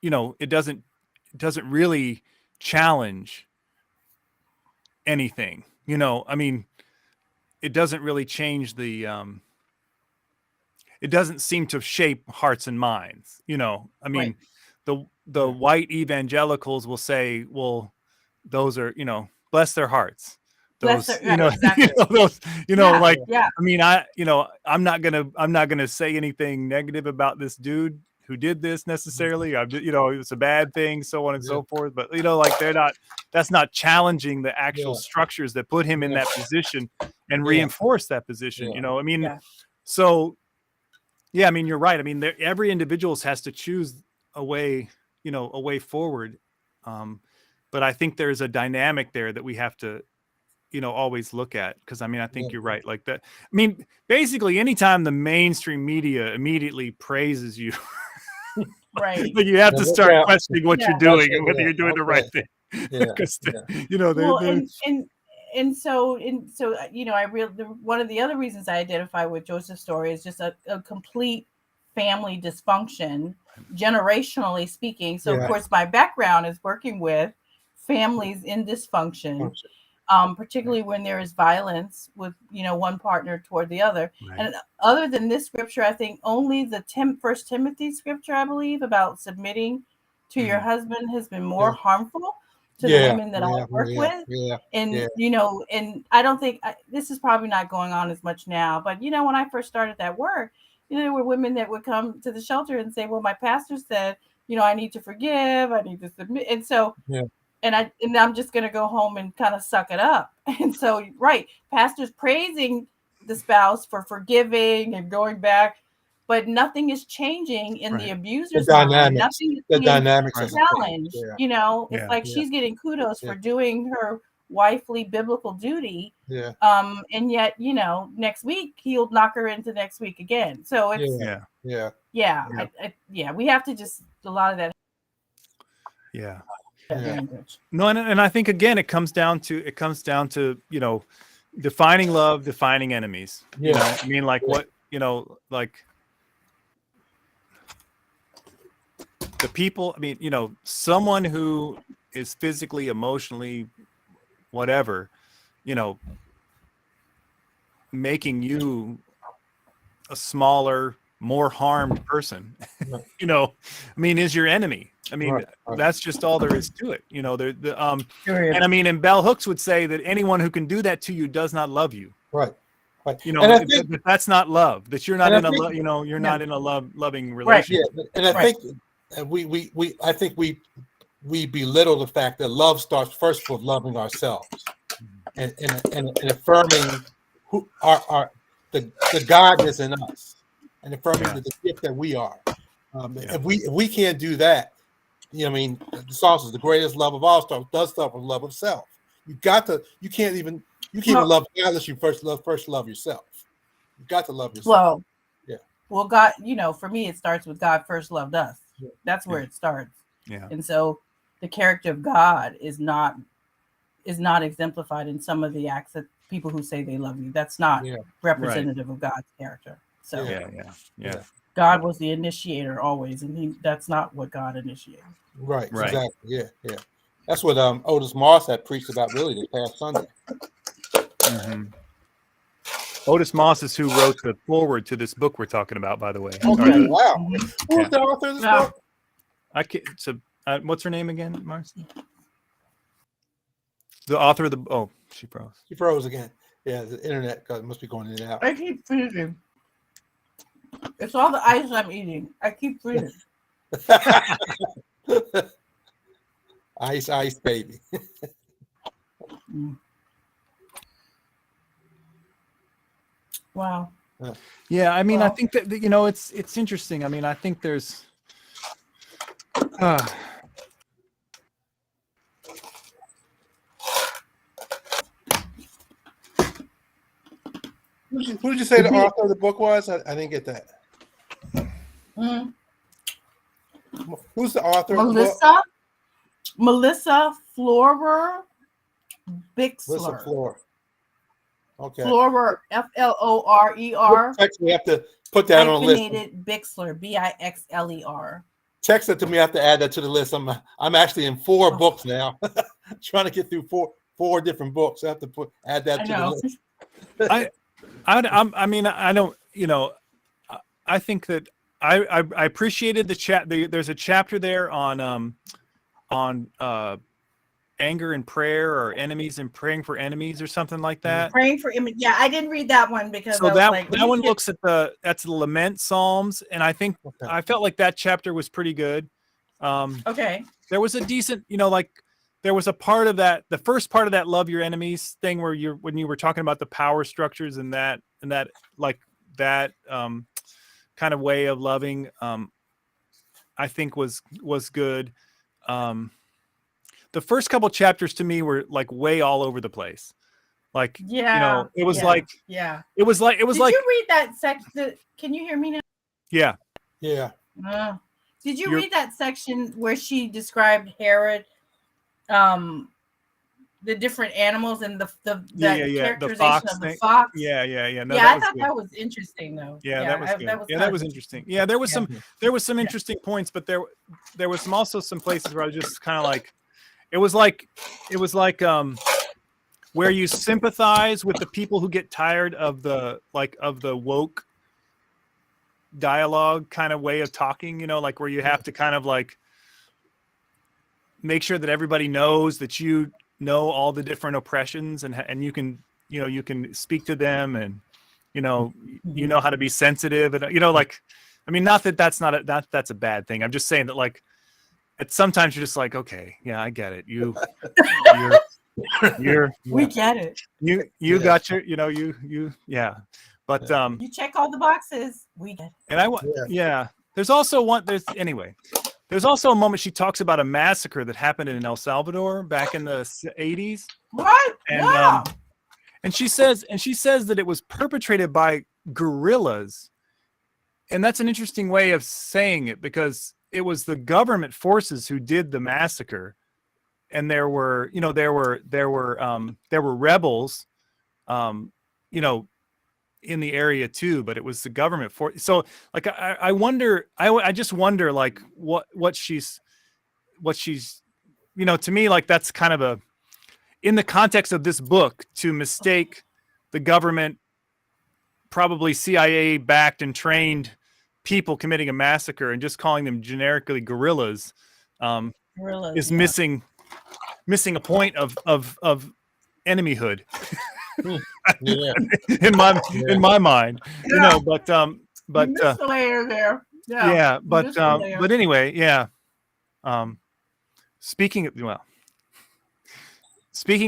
you know, it doesn't really challenge anything. You know, I mean, it doesn't really change the it doesn't seem to shape hearts and minds. You know, I mean, the white evangelicals will say, well, those are, you know, bless their hearts. Those, you know, exactly. I mean, I'm not gonna say anything negative about this dude who did this necessarily. You know, it's a bad thing, so on and so forth. But you know, like that's not challenging the actual structures that put him in that position and reinforce that position. You know, I mean, so yeah, I mean, you're right. I mean, every individual has to choose a way, you know, a way forward. But I think there's a dynamic there that we have to, you know, always look at, because I mean, I think you're right. Like that. I mean, basically, anytime the mainstream media immediately praises you, right, but you have to start questioning what you're doing and whether you're doing the right thing. Because you know, and so you know, one of the other reasons I identify with Joseph's story is just a complete family dysfunction, generationally speaking. So of course, my background is working with families in dysfunction. Particularly when there is violence with, you know, one partner toward the other. Right. And other than this scripture, I think only the First Timothy scripture, I believe, about submitting to your husband has been more harmful to the women that I work with. And, you know, and I don't think this is probably not going on as much now, but, you know, when I first started that work, you know, there were women that would come to the shelter and say, well, my pastor said, you know, I need to forgive, I need to submit. And so, and I'm just going to go home and kind of suck it up. And so, pastors praising the spouse for forgiving and going back, but nothing is changing in the abuser's mind. Nothing is being challenged. You know, it's like she's getting kudos for doing her wifely biblical duty. And yet, you know, next week he'll knock her into next week again. So it's we have to just a lot of that. No, and I think again it comes down to you know, defining love, defining enemies. You know, I mean, like what, you know, like the people, I mean, you know, someone who is physically, emotionally, whatever, you know, making you a smaller, more harmed person, you know, I mean, is your enemy. I mean, that's just all there is to it. You know, and I mean, and Bell Hooks would say that anyone who can do that to you does not love you. Right. You know, that's not love, that you're not in a, you know, you're not in a loving relationship. Right. Yeah. And I think I think we belittle the fact that love starts first with loving ourselves and affirming who the godness in us and affirming the gift that we are. If we can't do that, You know, I mean, the song says the greatest love of all does start with love of self. You can't even love God unless you first love yourself. You got to love yourself. Well, God, for me, it starts with God first loved us. That's where it starts. Yeah. And so the character of God is not exemplified in some of the acts that people who say they love you. That's not representative of God's character. So yeah. God was the initiator always, and that's not what God initiated. Right. Exactly. Yeah. That's what Otis Moss had preached about really this past Sunday. Mm-hmm. Otis Moss is who wrote the foreword to this book we're talking about, by the way. Okay. Wow. Who's the author of this book? I can't. So, what's her name again, Marcy? The author of the. Oh, she froze. She froze again. Yeah, the internet must be going in and out. I keep freezing. It's all the ice I'm eating. I keep freezing. Ice, baby. Wow. Yeah, I mean, I think that it's interesting. I mean, I think there's. Who did you say the author of the book was? I didn't get that. Who's the author of the book? Melissa Florer Bixler. Melissa Florer. Okay. Florer, Florer. We have to put that on a list. Bixler, Bixler. Text it to me. I have to add that to the list. I'm actually in 4 books now. Trying to get through four different books. I have to add that to the list. I mean, I don't. I think that I appreciated the chat. There's a chapter there on anger and prayer, or enemies and praying for enemies, or something like that. Praying for enemies. Yeah, I didn't read that one because that one looks at that's the lament psalms, and I think I felt like that chapter was pretty good. Okay. There was a decent, there was a part of that, the first part of that love your enemies thing where when you were talking about the power structures and that kind of way of loving, I think was good. The first couple chapters to me were like way all over the place. Like, it was like. Did you read that section? Can you hear me now? Yeah. Did you read that section where she described Herod, the different animals and the characterization the fox of the fox? Yeah. No, I thought that was interesting though. That was good. That was interesting. Yeah, there was some interesting points, but there was also some places where I was just kind of like, it was like where you sympathize with the people who get tired of the woke dialogue kind of way of talking, like where you have to kind of like make sure that everybody knows that you know all the different oppressions and you can speak to them, and you know how to be sensitive, and like, I mean, not that that's a bad thing. I'm just saying that like sometimes you're just like, okay, yeah, I get it. We get it. You got your, yeah. But you check all the boxes. We get it. And there's also there's also a moment she talks about a massacre that happened in El Salvador back in the 80s. What? And and she says that it was perpetrated by guerrillas. And that's an interesting way of saying it, because it was the government forces who did the massacre, and there were rebels, in the area too, but it was the government force. So like, I wonder, I just wonder like what she's, to me, like that's kind of in the context of this book, to mistake the government, probably CIA backed and trained people committing a massacre and just calling them generically guerrillas, is missing a point of enemyhood in my mind, but the layer there. But anyway, speaking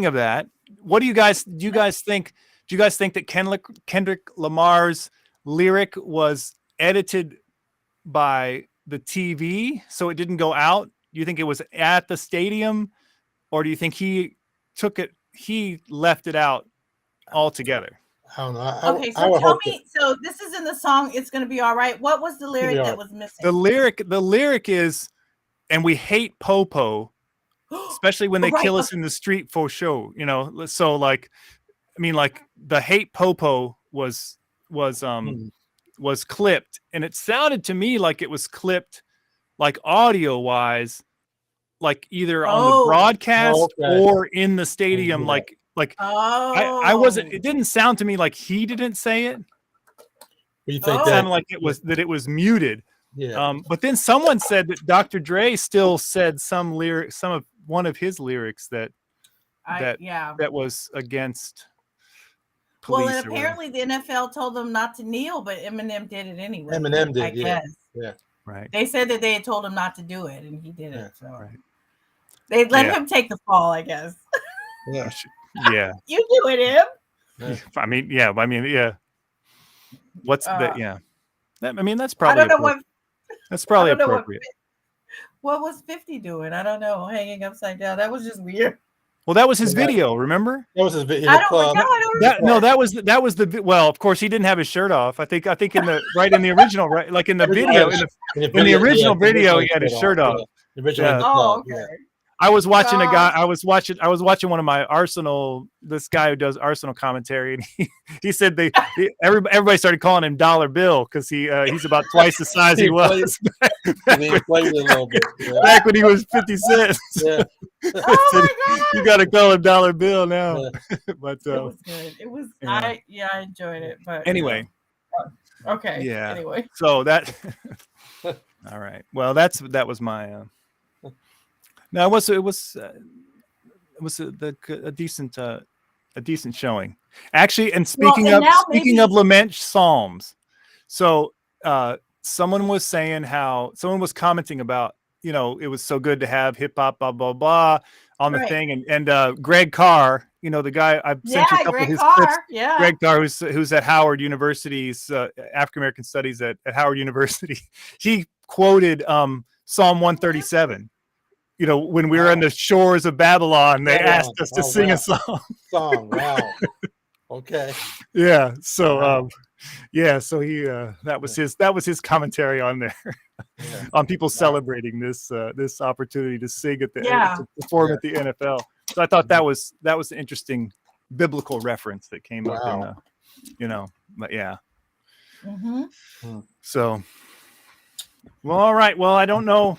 of that, what do you guys think? Do you guys think that Kendrick Lamar's lyric was edited by the TV so it didn't go out it was at the stadium, or do you think he left it out altogether? I don't know. Okay, so tell me. So this is in the song "It's Gonna Be All Right." What was the lyric that was missing? The lyric is, "And we hate Popo, especially when they kill us in the street for show." You know, so like, I mean, like the hate Popo was clipped, and it sounded to me like it was clipped, like audio wise, like either on the broadcast or in the stadium, like. I wasn't. It didn't sound to me like he didn't say it. You think it sounded like it was muted. Yeah. But then someone said that Dr. Dre still said one of his lyrics that was against police. Well, and apparently the NFL told them not to kneel, but Eminem did it anyway. Eminem did, I guess. Yeah. Right. They said that they had told him not to do it, and he did it. So right. They let him take the fall, I guess. Yeah. Yeah. You do it, Em. Yeah. I mean, yeah. What's that? Yeah. That's probably. I don't know that's probably appropriate. What was 50 doing? I don't know. Hanging upside down. That was just weird. Well, that was his video. Remember? That was his video. I don't know. That was the. Well, of course, he didn't have his shirt off. I think in the original, right? Like in the video, in the original video, he had his shirt off. The original. Oh, okay. Yeah. I was watching a guy. I was watching one of my Arsenal. This guy who does Arsenal commentary, and he said everybody started calling him Dollar Bill because he's about twice the size he was. Back when he was 50 cents. Yeah. Oh my God. You got to call him Dollar Bill now. Yeah. But it was good. It was. Yeah. I enjoyed it. But anyway. Okay. Yeah. Anyway. So that. All right. Well, that was my. No, it was a decent showing, actually. And speaking of lament psalms, so someone was commenting about, it was so good to have hip hop blah blah blah on the thing, and Greg Carr, the guy I've sent you a couple of his clips. Yeah, Greg Carr, who's at Howard University's African American Studies at Howard University, he quoted Psalm 137. When we were on the shores of Babylon, they asked us to sing a song. Wow. Okay. Yeah. So, so he that was his commentary on there, on people celebrating this opportunity to sing to perform at the NFL. So I thought that was an interesting biblical reference that came up in but yeah. Mm-hmm. So, well, all right. Well, I don't know.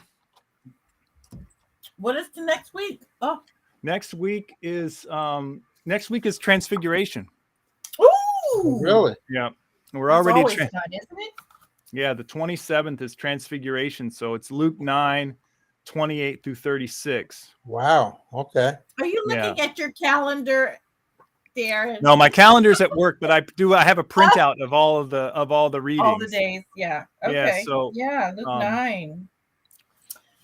What is the next week? Oh, next week is Transfiguration. Ooh, really? Yeah, we're already done, isn't it? Yeah, the 27th is Transfiguration, so it's Luke 9, 28 through 36. Wow. Okay. Are you looking at your calendar, Darren? No, my calendar's at work, but I have a printout of all the readings. All the days. Yeah. Okay. Yeah. So Luke 9.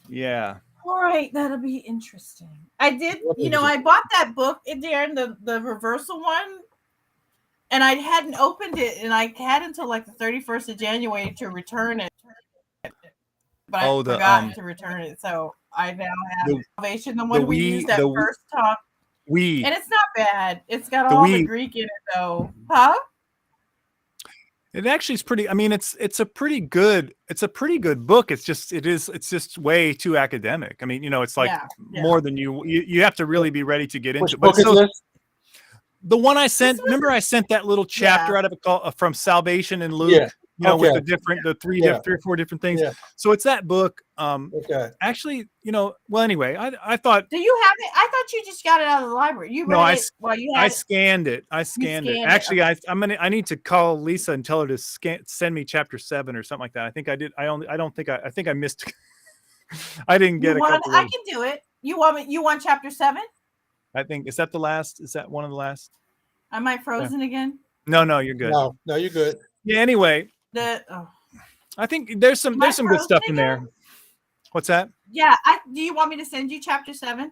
Yeah. All right, that'll be interesting. I did, I bought that book, Darren, the reversal one, and I hadn't opened it, and I had until like the 31st of January to return it. But I forgot to return it, so I now have Salvation, the one we used that first time. And it's not bad. It's got all the Greek in it, though. Huh? It actually is pretty. I mean, it's a pretty good book. It's just way too academic. I mean, it's like more than you have to really be ready to get into. Which book is this? The one I sent. Remember, I sent that little chapter out of it from Salvation and Luke. Yeah. With the three or four different things. Yeah. So it's that book. Okay. Actually, well, anyway, I thought. Do you have it? I thought you just got it out of the library. You read it while you had I scanned it. Actually, okay. I need to call Lisa and tell her to send me chapter 7 or something like that. I think I did. I think I missed. I didn't get I can do it. You want chapter 7? I think is that the last? Is that one of the last? Am I frozen again? No, you're good. No, you're good. Yeah. Anyway. I think there's some good stuff in there. What's that? Yeah. Do you want me to send you chapter 7?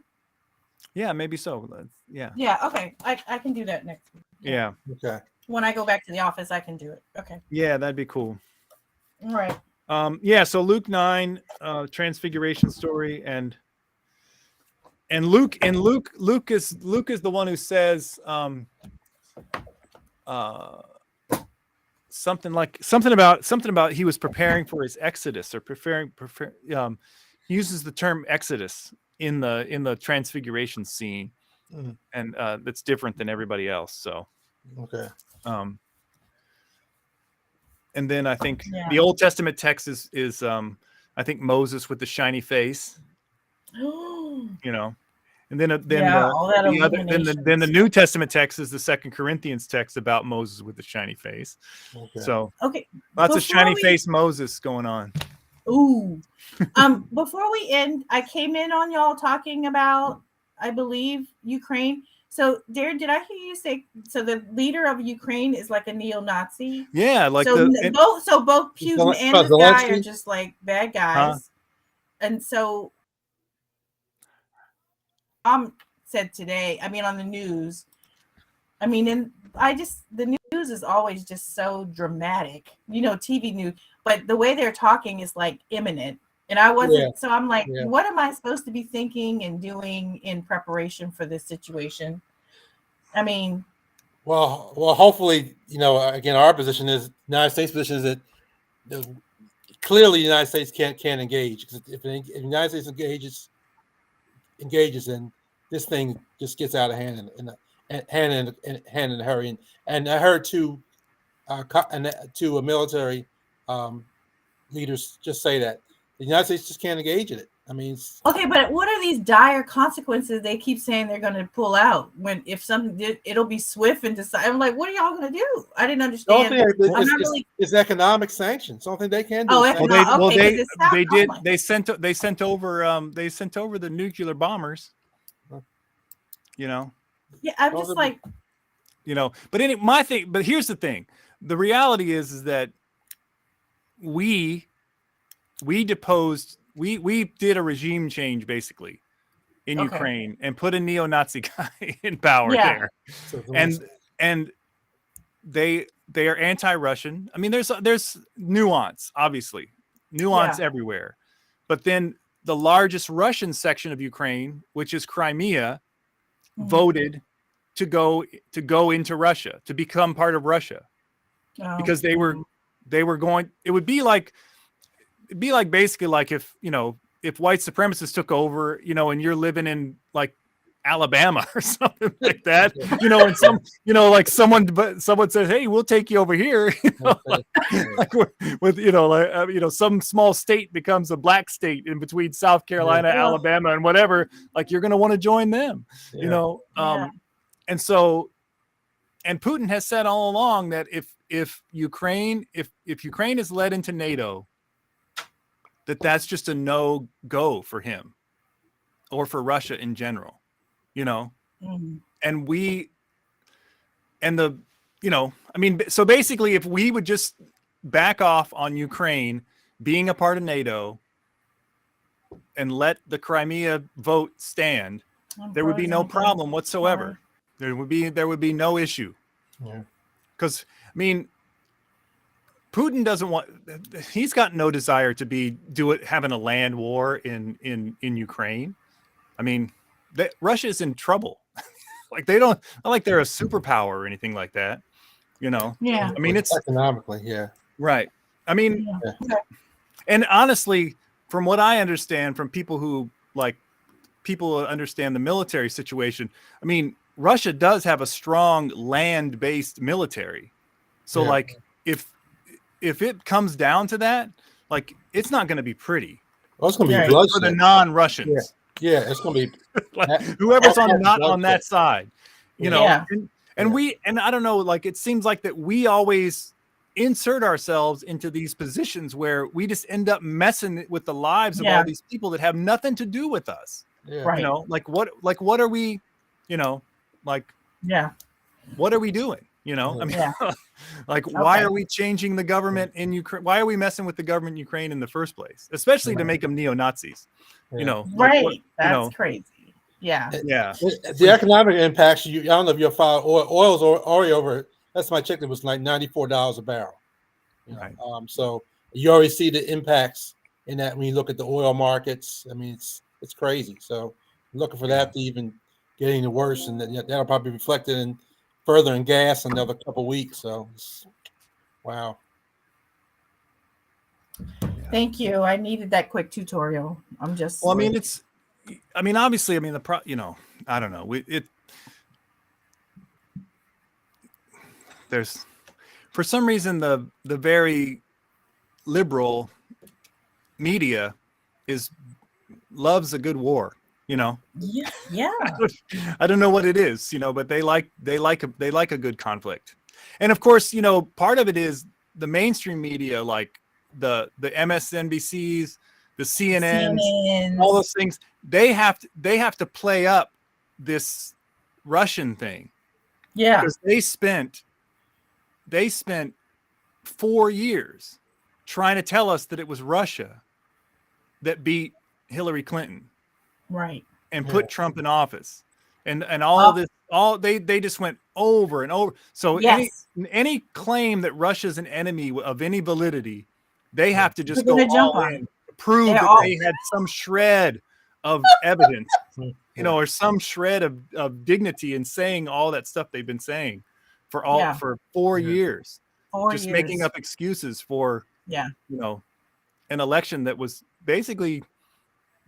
Yeah, maybe so. Yeah. Yeah. Okay. I can do that next week. Yeah. Okay. When I go back to the office, I can do it. Okay. Yeah, that'd be cool. All right. So Luke 9, transfiguration story, and Luke is the one who says something about he was preparing for his exodus, or he uses the term exodus in the transfiguration scene, and that's different than everybody else. So okay. And then I think the Old Testament text is I think Moses with the shiny face, and then the New Testament text is the 2 Corinthians text about Moses with the shiny face. Okay. So lots of shiny face Moses going on. Ooh. Before we end, I came in on y'all talking about, I believe, Ukraine. So, Darren, did I hear you say so the leader of Ukraine is like a neo-Nazi? Yeah, like both Putin and this guy are just like bad guys. And so said today, I mean, on the news, I mean, and the news is always just so dramatic, TV news, but the way they're talking is like imminent. And I wasn't, so I'm like, what am I supposed to be thinking and doing in preparation for this situation? I mean, well, hopefully, again, our position is, the United States position is that clearly the United States can't engage, because if the United States engages, then this thing just gets out of hand in a hurry. And I heard two military leaders just say that the United States just can't engage in it. I mean, okay, but what are these dire consequences they keep saying they're going to pull out? If something, it'll be swift and decide. I'm like, what are y'all going to do? I didn't understand. It's economic sanctions. Something they can do. They sent over the nuclear bombers. Yeah, I'm just like, but here's the thing. The reality is that we deposed. We did a regime change basically in Ukraine and put a neo-Nazi guy in power there, and they are anti-Russian. I mean, there's nuance, obviously, everywhere, but then the largest Russian section of Ukraine, which is Crimea, voted to go into Russia, to become part of Russia, because they were going. It would be like. It'd be like basically like if white supremacists took over, and you're living in like Alabama or something like that, and someone says, hey, we'll take you over here, some small state becomes a black state in between South Carolina, Alabama, and whatever, like you're going to want to join them, and so, and Putin has said all along that if Ukraine is led into NATO, that's just a no-go for him or for Russia in general, so basically if we would just back off on Ukraine being a part of NATO and let the Crimea vote stand, there would be no problem whatsoever. There would be no issue. Because, I mean, Putin he's got no desire to having a land war in Ukraine. I mean, Russia is in trouble. Like not like they're a superpower or anything like that, Yeah. I mean, it's economically, right. I mean, and honestly, from what I understand from people who understand the military situation, I mean, Russia does have a strong land-based military. So if it comes down to that, like, it's not going to be pretty. Well, it's going to be for the non-Russians. Yeah, it's going to be like, whoever's on that side, and I don't know, like, it seems like that we always insert ourselves into these positions where we just end up messing with the lives of all these people that have nothing to do with us. Yeah. Right. What are we, what are we doing? I mean, why are we changing the government in Ukraine? Why are we messing with the government in Ukraine in the first place? Especially to make them neo-Nazis, Right. That's crazy. Yeah. Yeah. The economic impacts, I don't know if you'll follow oil's already over. That's my check. It was like $94 a barrel. Right. So You already see the impacts in that when you look at the oil markets. I mean, it's crazy. So I'm looking for that to even get any worse, and that'll probably be reflected in further in gas in another couple of weeks. So, wow. Thank you. I needed that quick tutorial. I'm just. Well, I mean, obviously, I mean, I don't know. There's, for some reason, the very liberal media loves a good war. Yeah. I don't know what it is, but they like a good conflict. And of course, part of it is the mainstream media, like the MSNBCs, the CNNs, all those things. They have to play up this Russian thing. Yeah. Because they spent 4 years trying to tell us that it was Russia that beat Hillary Clinton. Right. And put Trump in office. And all this, they just went over and over. So any claim that Russia's an enemy of any validity, they have to just go all in, prove that they had some shred of evidence, or some shred of dignity in saying all that stuff they've been saying for 4 years. Making up excuses for an election that was basically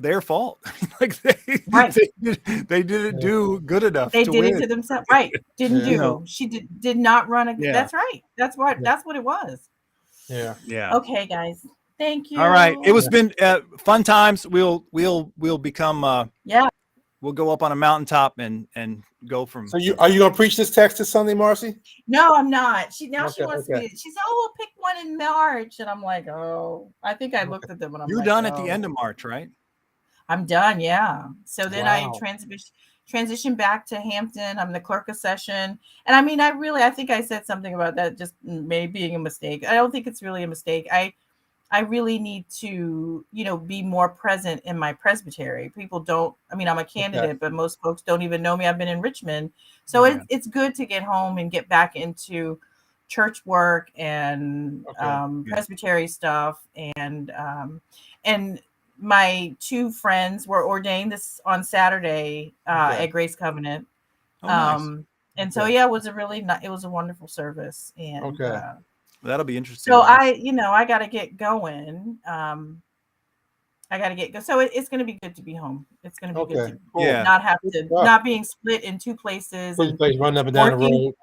their fault. Like they didn't do good enough. They did win. it to themselves. Right. Didn't do. She did not run That's right. That's what it was. Yeah. Yeah. Okay, guys. Thank you. All right. It was been fun times. We'll become we'll go up on a mountaintop and go from. So are you gonna preach this text this Sunday, Marcy? No, I'm not. She wants me. She said, "Oh, we'll pick one in March," and I'm like, "Oh, I think I looked at them and I'm You're done at the end of March, right?" I'm done. Yeah. So then I transition back to Hampton. I'm the clerk of session, and I mean, I think I said something about that just maybe being a mistake. I don't think it's really a mistake. I really need to, be more present in my presbytery. People don't, I'm a candidate, but most folks don't even know me. I've been in Richmond. So it's good to get home and get back into church work and presbytery stuff. And my 2 friends were ordained on Saturday at Grace Covenant. Nice. And so, it was it was a wonderful service. And that'll be interesting. So I got to get going. So it's going to be good to be home. It's going to be good to not have to, not being split in 2 places. Running up and down the road.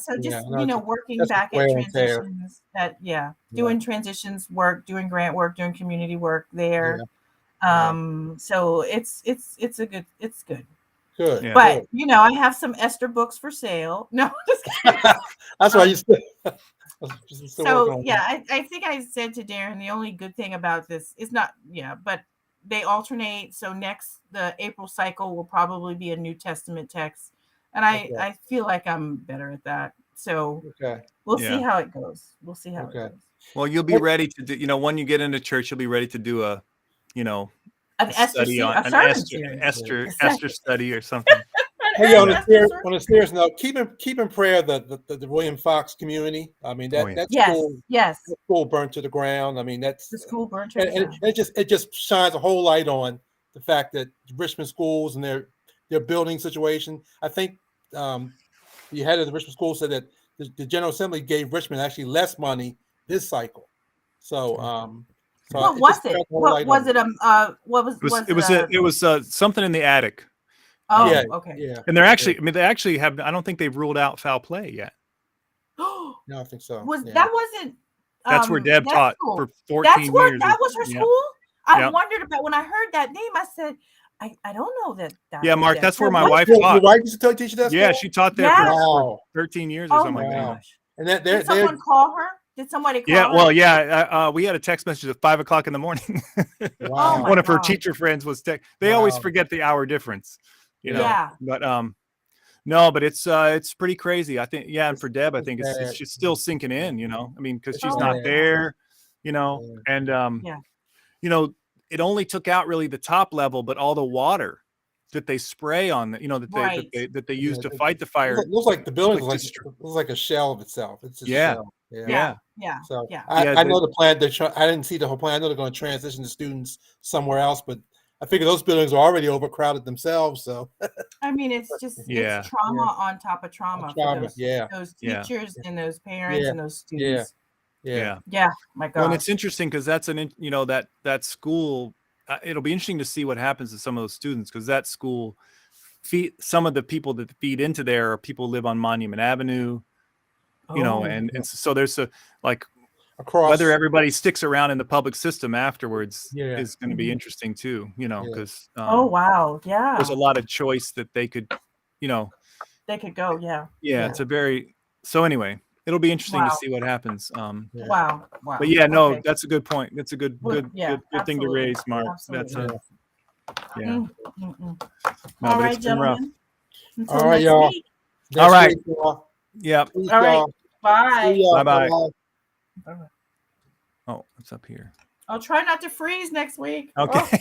So just, working back at transitions doing transitions work, doing grant work, doing community work there. So it's good. Good. Yeah. But I have some Esther books for sale. No, just kidding. That's why you still so I think I said to Darren, the only good thing about this is but they alternate. So the April cycle will probably be a New Testament text. And I feel like I'm better at that. So we'll see how it goes. We'll see how it goes. Well, you'll be ready to do, when you get into church, you'll be ready to do an Esther study or something. Hey, on a serious note, keep in prayer the William Fox community. I mean that school burnt to the ground. I mean the school burnt to the ground. It just shines a whole light on the fact that Richmond schools and their building situation. I think the head of the Richmond school said that the General Assembly gave Richmond actually less money this cycle. So what was it? What was it? It was something in the attic. Oh, okay. Yeah. And they actually have. I don't think they've ruled out foul play yet. No, I think so. That wasn't? That's where Deb taught for 14 years. That was her school. I wondered about when I heard that name. I said, I don't know that. Yeah, Mark, that's where my wife taught. Your wife used to teach that school? Yeah, she taught there for 13 years or something like that. And did someone call her? Did somebody call her? Yeah, well, we had a text message at 5:00 in the morning. Wow. One of her teacher friends was they always forget the hour difference, Yeah. But no, but it's pretty crazy. I think, and for Deb, I think it's just still sinking in, because she's not there, and it only took out really the top level, but all the water that they spray on the, that they use to fight the It fire. looks like the building like looks like a shell of itself. It's just a Yeah. shell. Yeah. So Yeah. I know the plan. I didn't see the whole plan. I know they're going to transition the students somewhere else, but I figure those buildings are already overcrowded themselves. So I mean, it's just it's trauma on top of trauma for those teachers and those parents and those students. Yeah. My God. Well, and it's interesting because that's that school. It'll be interesting to see what happens to some of those students, because that school some of the people that feed into there are people who live on Monument Avenue, and so there's across, whether everybody sticks around in the public system afterwards is going to be interesting too, because wow, there's a lot of choice that they could, they could go, it's a very, so anyway, it'll be interesting to see what happens. Wow. But that's a good point. That's a good thing to raise, Mark. Absolutely. That's All right, gentlemen. All right, y'all. All right. Yeah. All right. Bye. Bye. Oh, what's up here? I'll try not to freeze next week. Okay.